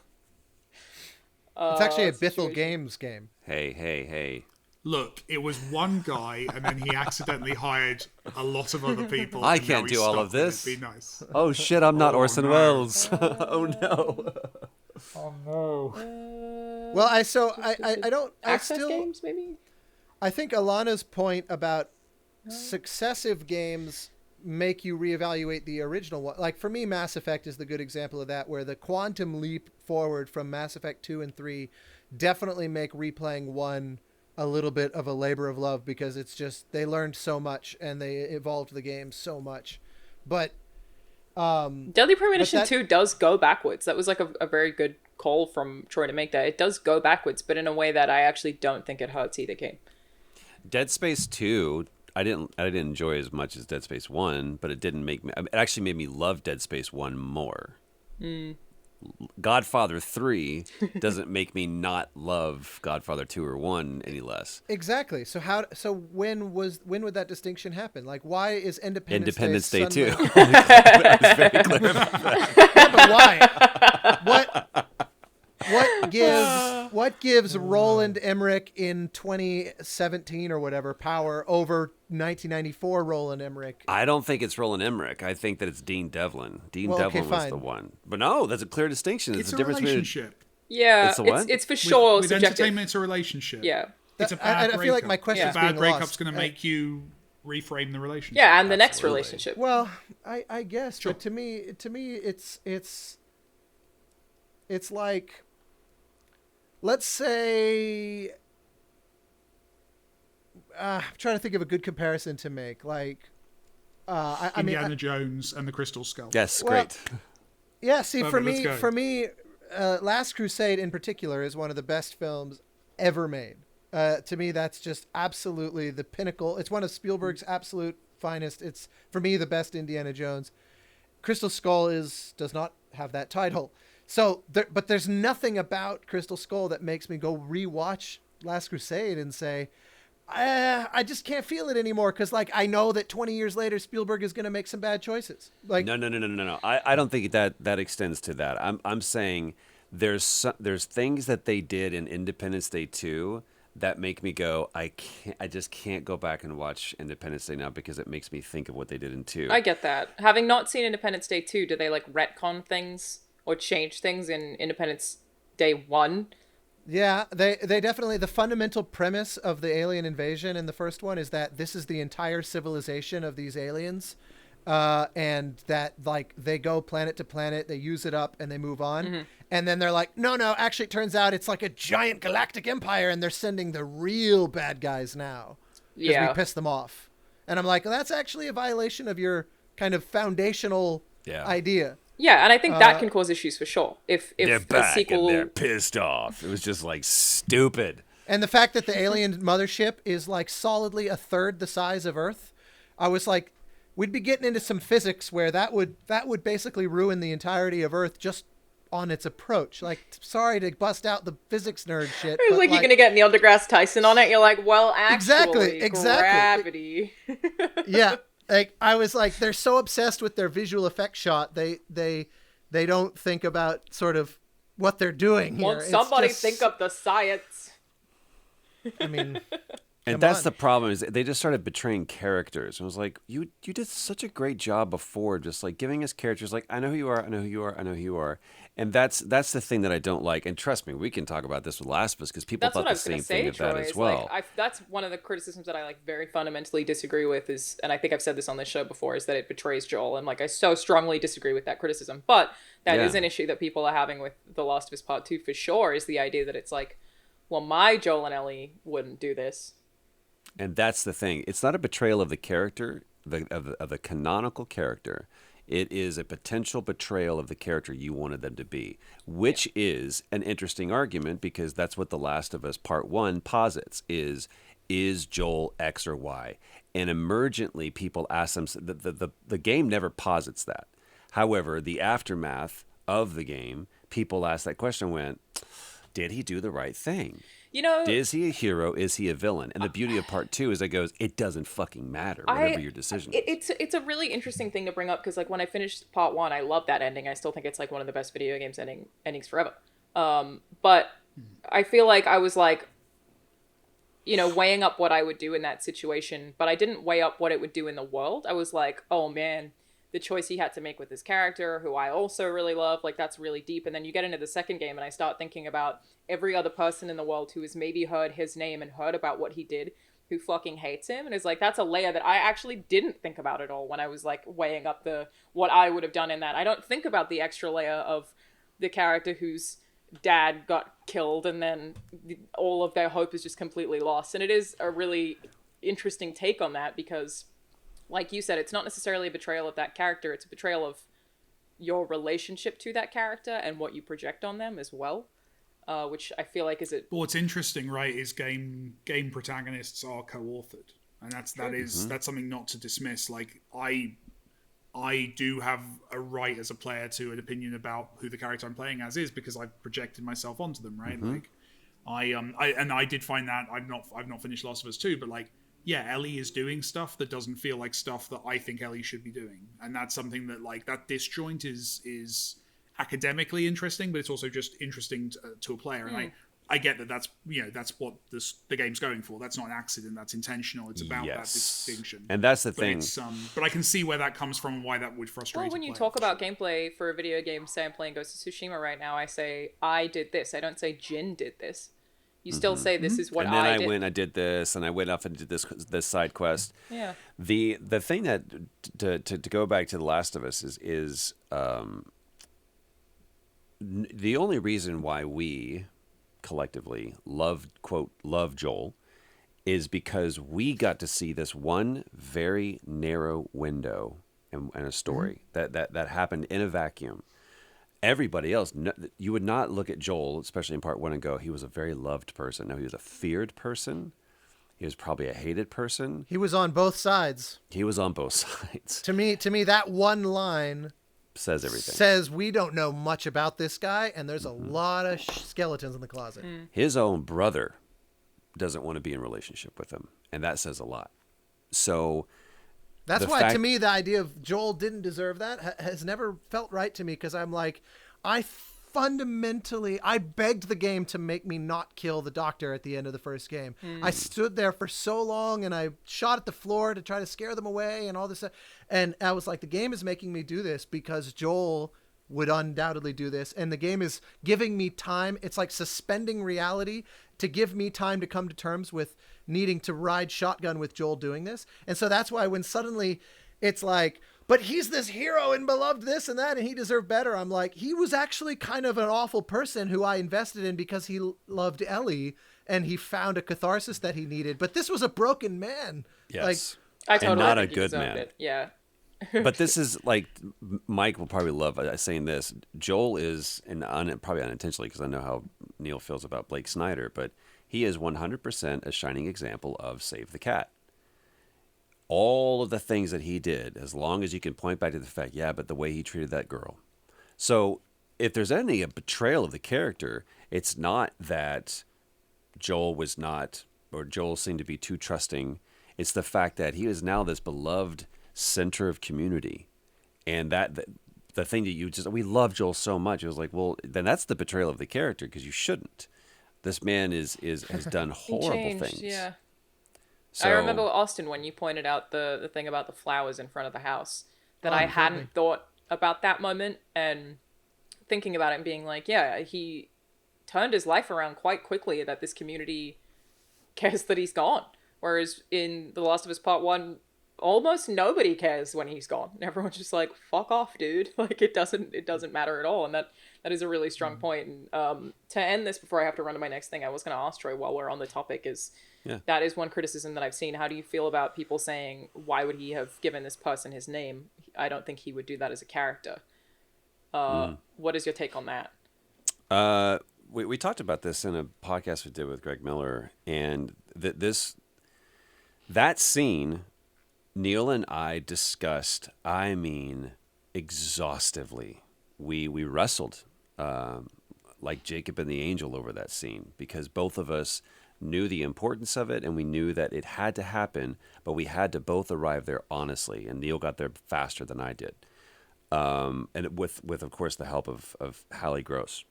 it's actually a Bithell situation. Games game. Hey. Look, it was one guy, and then he accidentally hired a lot of other people. I and now can't he's do all stuck of with it. this. Be nice. Oh shit, I'm not Oh, Orson no. Welles. Oh no. Oh no. Well, I don't. I Access still. games, maybe. I think Alana's point about successive games make you reevaluate the original one. Like, for me, Mass Effect is the good example of that, where the quantum leap forward from Mass Effect 2 and 3 definitely make replaying 1 a little bit of a labor of love, because it's just, they learned so much and they evolved the game so much. But Deadly Premonition that- 2 does go backwards. That was like a very good call from Troy to make that. It does go backwards, but in a way that I actually don't think it hurts either game. Dead Space 2, I didn't enjoy as much as Dead Space 1, but it didn't make me, it actually made me love Dead Space 1 more. Godfather 3 doesn't make me not love Godfather 2 or 1 any less. exactly. So when would that distinction happen? Like, why is Independence Day 2. suddenly- I was very clear about that. Yeah, but why? What gives Roland Emmerich in 2017 or whatever power over 1994 Roland Emmerich? I don't think it's Roland Emmerich. I think that it's Dean Devlin. Dean Well, okay, Devlin was fine. the one. But no, that's a clear distinction. It's the a difference relationship. Yeah, It's a what? it's for sure With subjective. entertainment, it's a relationship. Yeah. It's a I bad feel like breakup. my question Yeah. is A bad being breakup's lost. going to make you reframe the relationship. Yeah, and the next Absolutely. relationship. Well, I guess, Sure. but to me, it's like, let's say, I'm trying to think of a good comparison to make. Like, I mean, Indiana Jones and the Crystal Skull. Yes, Well, great. yeah. See, Perfect, let's go. Last Crusade in particular is one of the best films ever made. To me, that's just absolutely the pinnacle. It's one of Spielberg's absolute finest. It's, for me, the best Indiana Jones. Crystal Skull does not have that title. So, but there's nothing about Crystal Skull that makes me go rewatch Last Crusade and say, I just can't feel it anymore because, like, I know that 20 years later Spielberg is going to make some bad choices. Like, No. I don't think that extends to that. I'm saying there's things that they did in Independence Day 2 that make me go, I just can't go back and watch Independence Day now because it makes me think of what they did in 2. I get that. Having not seen Independence Day 2, do they like retcon things or change things in Independence Day 1? yeah, they definitely, the fundamental premise of the alien invasion in the first one is that this is the entire civilization of these aliens, and that, like, they go planet to planet, they use it up, and they move on. And then they're like, no, actually, it turns out it's like a giant galactic empire, and they're sending the real bad guys now because Yeah. we pissed them off. And I'm like, well, that's actually a violation of your kind of foundational idea. Yeah, and I think that can cause issues for sure. If They're a back sequel, and they're pissed off. It was just like stupid. And the fact that the alien mothership is like solidly a third the size of Earth, I was like, we'd be getting into some physics where that would basically ruin the entirety of Earth just on its approach. Like, sorry to bust out the physics nerd shit. it's but, like you're gonna get Neil deGrasse Tyson on it. You're like, well, actually, Exactly. gravity. Yeah, like, I was like, they're so obsessed with their visual effect shot, they don't think about sort of what they're doing here. Won't It's somebody just- think up the science? I mean, And come that's on. the problem, is they just started betraying characters. And I was like, you did such a great job before, just like giving us characters like, I know who you are, I know who you are, I know who you are. And that's the thing that I don't like. And trust me, we can talk about this with Last of Us because people That's thought what I the was gonna same say, thing of Troy. that as is well. like, that's one of the criticisms that I like very fundamentally disagree with is, and I think I've said this on this show before, is that it betrays Joel, and like I so strongly disagree with that criticism. But that is Yeah. an issue that people are having with The Last of Us Part 2 for sure, is the idea that it's like, well, my Joel and Ellie wouldn't do this. And that's the thing. It's not a betrayal of the character, of the canonical character. It is a potential betrayal of the character you wanted them to be, which is an interesting argument because that's what The Last of Us Part 1 posits, is Joel X or Y? And emergently, people ask them, the game never posits that. However, the aftermath of the game, people ask that question, went, did he do the right thing? You know, Is he a hero? Is he a villain? And the beauty of Part 2 is it goes, it doesn't fucking matter, whatever your decision is. it's a really interesting thing to bring up because like when I finished Part 1, I love that ending. I still think it's like one of the best video games endings forever. But I feel like I was like, you know, weighing up what I would do in that situation, but I didn't weigh up what it would do in the world. I was like, oh man, the choice he had to make with his character, who I also really love, like that's really deep. And then you get into the second game and I start thinking about every other person in the world who has maybe heard his name and heard about what he did, who fucking hates him. And it's like, that's a layer that I actually didn't think about at all when I was like weighing up what I would have done in that. I don't think about the extra layer of the character whose dad got killed and then all of their hope is just completely lost. And it is a really interesting take on that because, like you said, it's not necessarily a betrayal of that character. It's a betrayal of your relationship to that character and what you project on them as well, which I feel like is a... But what's interesting, right, is game protagonists are co-authored, and that's something not to dismiss. Like I do have a right as a player to an opinion about who the character I'm playing as is because I've projected myself onto them, right? Like I did find that I've not finished Last of Us 2, but like, yeah, Ellie is doing stuff that doesn't feel like stuff that I think Ellie should be doing. And that's something that, like, that disjoint is academically interesting, but it's also just interesting to a player. And I get that that's what the game's going for. That's not an accident. That's intentional. It's about that distinction. And that's the But thing. but I can see where that comes from and why that would frustrate Well, when a you player, talk for about sure. gameplay for a video game, say I'm playing Ghost of Tsushima right now, I say, I did this. I don't say Jin did this. You still say this is what And then I did. I did this, and I went off and did this side quest. Yeah. The thing that to go back to The Last of Us is the only reason why we collectively love Joel is because we got to see this one very narrow window and a story that happened in a vacuum. Everybody else, you would not look at Joel, especially in Part 1, and go, he was a very loved person. No, he was a feared person. He was probably a hated person. He was on both sides. He was on both sides. To me, that one line Says everything. says we don't know much about this guy, and there's a lot of skeletons in the closet. His own brother doesn't want to be in a relationship with him, and that says a lot. So That's the why, to fact, me, the idea of Joel didn't deserve that has never felt right to me, because I'm like, I begged the game to make me not kill the doctor at the end of the first game. I stood there for so long and I shot at the floor to try to scare them away and all this stuff. And I was like, the game is making me do this because Joel would undoubtedly do this. And the game is giving me time. It's like suspending reality to give me time to come to terms with needing to ride shotgun with Joel doing this. And so that's why when suddenly it's like, but he's this hero and beloved this and that, and he deserved better. I'm like, he was actually kind of an awful person who I invested in because he loved Ellie and he found a catharsis that he needed. But this was a broken man. yes, I and totally not a think he good deserved man. it. Yeah. But this is like, Mike will probably love saying this. Joel is, and probably unintentionally, because I know how Neil feels about Blake Snyder, but he is 100% a shining example of Save the Cat. All of the things that he did, as long as you can point back to the fact, yeah, but the way he treated that girl. So if there's any a betrayal of the character, it's not that Joel was not, or Joel seemed to be too trusting. It's the fact that he is now this beloved center of community. And that the thing that we love Joel so much. It was like, well, then that's the betrayal of the character, because you shouldn't. This man has done horrible Changed, things. yeah. So, I remember, Austin, when you pointed out the thing about the flowers in front of the house, that Oh, I you told me. hadn't thought about that moment, and thinking about it and being like, yeah, he turned his life around quite quickly, that this community cares that he's gone. Whereas in The Last of Us Part 1, almost nobody cares when he's gone. Everyone's just like, fuck off, dude. Like, it doesn't matter at all. And that is a really strong point. And to end this, before I have to run to my next thing, I was going to ask Troy, while we're on the topic, is that is one criticism that I've seen. How do you feel about people saying, why would he have given this person his name? I don't think he would do that as a character. What is your take on that? We talked about this in a podcast we did with Greg Miller, and that scene, Neil and I discussed, I mean, exhaustively. We wrestled like Jacob and the angel over that scene, because both of us knew the importance of it, and we knew that it had to happen, but we had to both arrive there honestly, and Neil got there faster than I did. And with of course the help of Hallie Gross.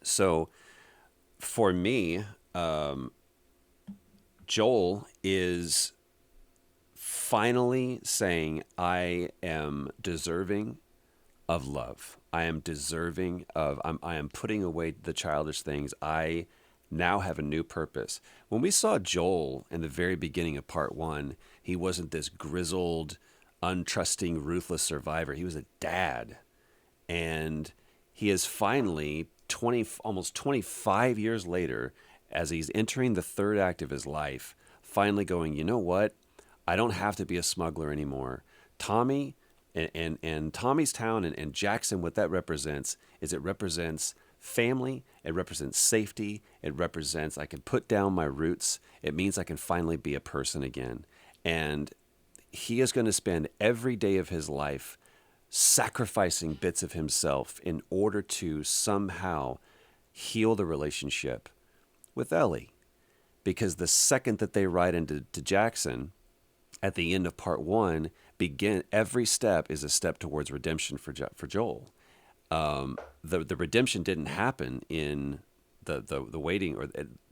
So for me, Joel is finally saying, I am deserving of love. I am deserving of, I am putting away the childish things. I now have a new purpose. When we saw Joel in the very beginning of part 1, he wasn't this grizzled, untrusting, ruthless survivor. He was a dad. And he is finally almost 25 years later, as he's entering the third act of his life, finally going, you know what? I don't have to be a smuggler anymore. Tommy and Tommy's town and Jackson, what that represents is it represents family. It represents safety. It represents I can put down my roots. It means I can finally be a person again. And he is going to spend every day of his life sacrificing bits of himself in order to somehow heal the relationship with Ellie. Because the second that they ride into Jackson at the end of part 1, every step is a step towards redemption for Joel. The redemption didn't happen in the waiting, or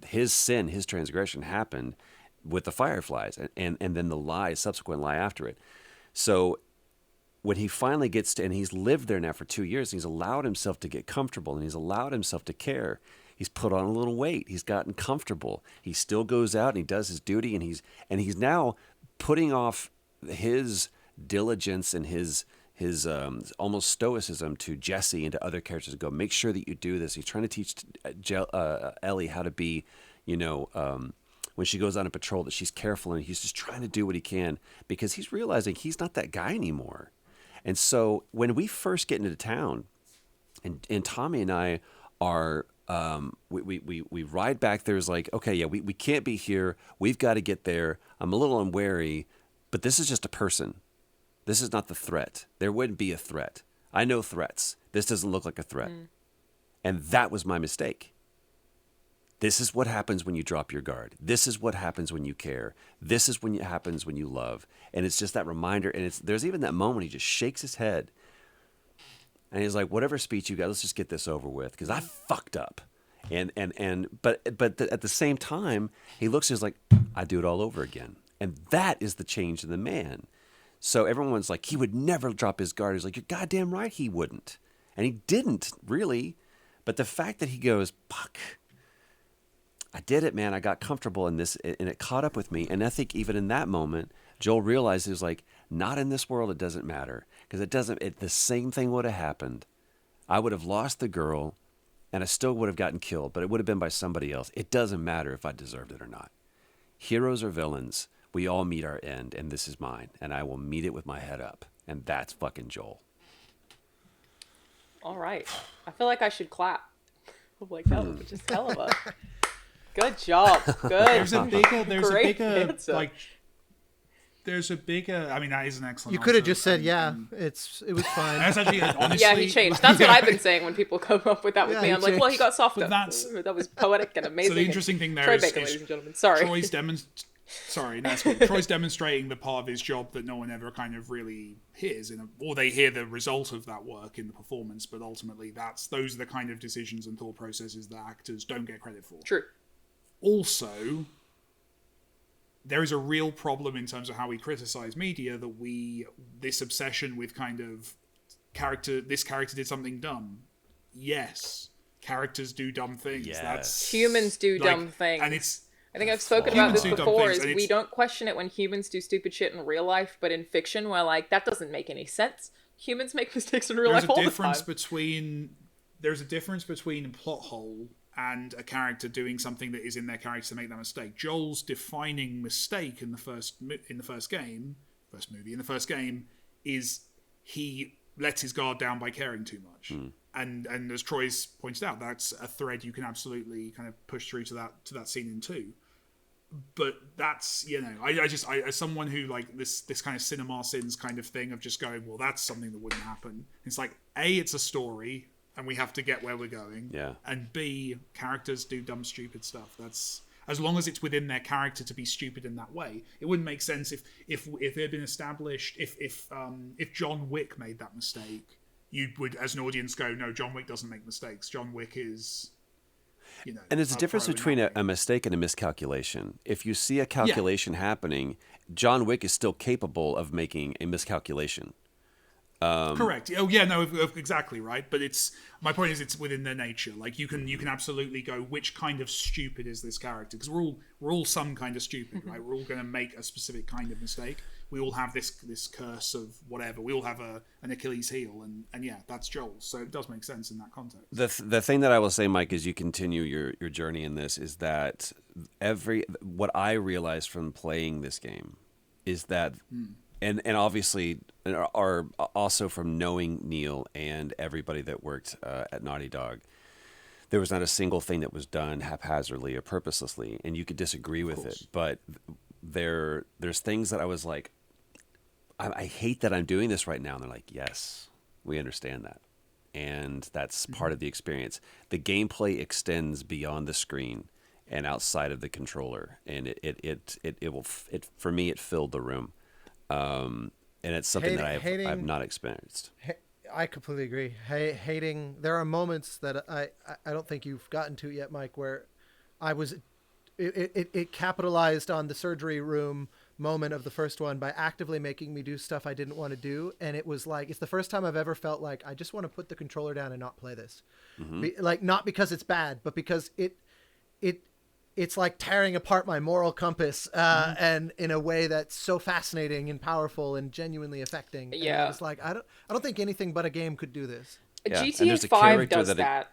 his sin, his transgression happened with the fireflies, and then the subsequent lie after it. So when he finally gets to, and he's lived there now for 2 years, and he's allowed himself to get comfortable, and he's allowed himself to care. He's put on a little weight. He's gotten comfortable. He still goes out and he does his duty, and he's now putting off his diligence and his almost stoicism to Jesse and to other characters to go, make sure that you do this. He's trying to teach Ellie how to be, when she goes on a patrol, that she's careful, and he's just trying to do what he can because he's realizing he's not that guy anymore. And so when we first get into town, and Tommy and I are, we ride back, there's like, okay, yeah, we can't be here. We've got to get there. I'm a little unwary, but this is just a person. This is not the threat. There wouldn't be a threat. I know threats. This doesn't look like a threat. And that was my mistake. This is what happens when you drop your guard. This is what happens when you care. This is when it happens when you love. And it's just that reminder. And there's even that moment he just shakes his head. And he's like, whatever speech you got, let's just get this over with. Because I fucked up. But at the same time, he looks and he's like, I do it all over again. And that is the change in the man. So everyone's like, he would never drop his guard. He's like, you're goddamn right he wouldn't. And he didn't, really. But the fact that he goes, fuck, I did it, man. I got comfortable in this, and it caught up with me. And I think even in that moment, Joel realized he was like, not in this world, it doesn't matter. Because the same thing would have happened. I would have lost the girl, and I still would have gotten killed, but it would have been by somebody else. It doesn't matter if I deserved it or not. Heroes or villains, we all meet our end, and this is mine, and I will meet it with my head up. And that's fucking Joel. All right. I feel like I should clap. I'm like, that was just hell of a good job. Good. There's a bigger, answer. there's a bigger. I mean, that is an excellent. You could have answer. just said, "Yeah, it was fine." That's actually honestly. Yeah, he changed. That's what I've been saying when people come up with that with Yeah, me. he I'm like, well, he got softer. But that's- That was poetic and amazing. So the interesting thing there Troy is, Baker, ladies and gentlemen. Sorry. Troy's demonstrating the part of his job that no one ever kind of really hears, or they hear the result of that work in the performance. But ultimately, those are the kind of decisions and thought processes that actors don't get credit for. True. Also, there is a real problem in terms of how we criticize media, that this obsession with kind of this character did something dumb. Yes, characters do dumb things. Yes. Humans do dumb things. And I think I've spoken Humans about this do dumb before, things, is and we it's- don't question it when humans do stupid shit in real life, but in fiction, we're like, that doesn't make any sense. Humans make mistakes in real life all the time. There's a difference between a plot hole and a character doing something that is in their character to make that mistake. Joel's defining mistake in the first game is he lets his guard down by caring too much. And as Troy's pointed out, that's a thread you can absolutely kind of push through to that scene in 2. But that's, I as someone who like this kind of cinema sins kind of thing of just going, well, that's something that wouldn't happen. It's like, A, it's a story and we have to get where we're going. Yeah. And B, characters do dumb, stupid stuff. That's, as long as it's within their character to be stupid in that way. It wouldn't make sense if it had been established, if John Wick made that mistake, you would, as an audience, go, no, John Wick doesn't make mistakes. John Wick is, And there's a difference between a mistake and a miscalculation. If you see a calculation happening, John Wick is still capable of making a miscalculation. Correct. Oh yeah, no, exactly right. But my point is, it's within their nature. Like you can absolutely go, which kind of stupid is this character? Because we're all some kind of stupid, right? We're all going to make a specific kind of mistake. We all have this curse of whatever. We all have an Achilles heel, and yeah, that's Joel's. So it does make sense in that context. The thing that I will say, Mike, as you continue your journey in this, is that what I realized from playing this game is that. And obviously, are also from knowing Neil and everybody that worked at Naughty Dog, there was not a single thing that was done haphazardly or purposelessly, and you could disagree with it. But there's things that I was like, I hate that I'm doing this right now, and they're like, yes, we understand that, and that's part of the experience. The gameplay extends beyond the screen and outside of the controller, and it for me it filled the room. And it's something that I've not experienced. I completely agree. Hating. There are moments that I don't think you've gotten to yet, Mike, where it capitalized on the surgery room moment of the first one by actively making me do stuff I didn't want to do. And it was like, it's the first time I've ever felt like I just want to put the controller down and not play this. Not because it's bad, but because it's like tearing apart my moral compass, and in a way that's so fascinating and powerful and genuinely affecting. Yeah. And it's like, I don't think anything but a game could do this. Yeah. And GTA there's a 5 character does that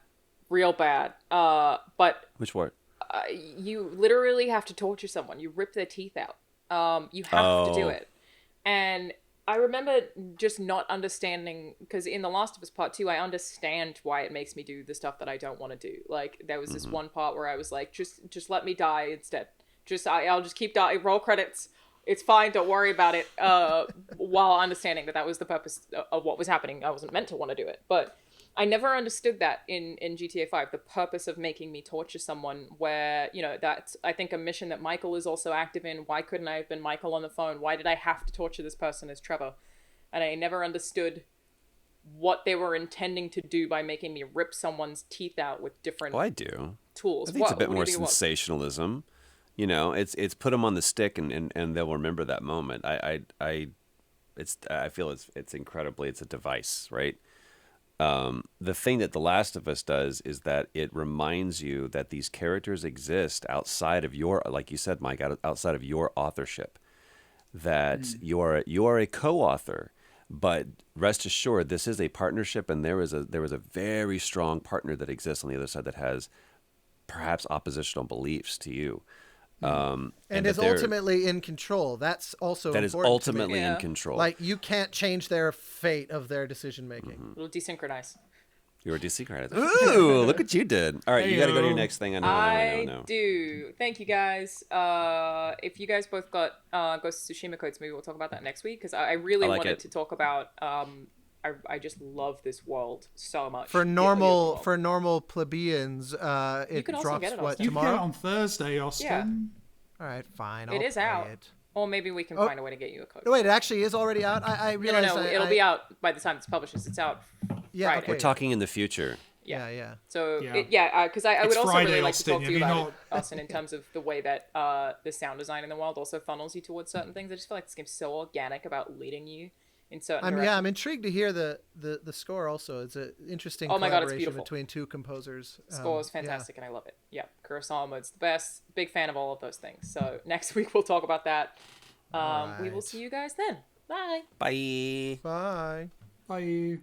real bad. But Which part? you literally have to torture someone. You rip their teeth out. You have to do it. And I remember just not understanding, because in The Last of Us Part 2, I understand why it makes me do the stuff that I don't want to do. Like, there was this one part where I was like, just let me die instead. I'll just keep dying. Roll credits. It's fine. Don't worry about it. While understanding that was the purpose of what was happening. I wasn't meant to want to do it. But I never understood that in GTA 5, the purpose of making me torture someone where, that's, I think, a mission that Michael is also active in. Why couldn't I have been Michael on the phone? Why did I have to torture this person as Trevor? And I never understood what they were intending to do by making me rip someone's teeth out with different Oh, I do. tools. I think it's a bit What more do you think it was? sensationalism. It's put them on the stick and they'll remember that moment. I feel it's incredibly, it's a device, right? The thing that The Last of Us does is that it reminds you that these characters exist outside of your, like you said, Mike, outside of your authorship. That you are a co-author, but rest assured, this is a partnership, and there is a very strong partner that exists on the other side that has perhaps oppositional beliefs to you, And that is ultimately in control. That's also that is important to me. ultimately in Yeah. control. Like, you can't change their fate of their decision making. It'll desynchronize. You're a desynchronized. Ooh, look what you did. All right, you got to go to your Heyo. next thing. I know. Do. Thank you guys. If you guys both got Ghost of Tsushima codes, maybe we'll talk about that next week because I really I like wanted it. to talk about. I just love this world so much. For The normal open world. normal plebeians, it can also drops get it, what Austin. You can get it tomorrow. on Thursday, Austin. All right, fine. It I'll is play out. it. Or maybe we can find a way to get you a code. No, wait, it actually is already out. I No, realized. it'll be out by the time this publishes. It's out Yeah, Friday. okay. We're talking in the future. Yeah. So Yeah. because I It's would also Friday, really like to Austin. talk to Have you you about not- it, Austin, in terms of the way that the sound design in the world also funnels you towards certain things. I just feel like this game's so organic about leading you in certain directions. I'm intrigued to hear the score. Also, it's an interesting Oh my God, it's collaboration beautiful. between two composers. Score is fantastic, and I love it. Yeah, Kurosawa mode's the best. Big fan of all of those things. So next week we'll talk about that. We will Alright. see you guys then. Bye. Bye. Bye. Bye.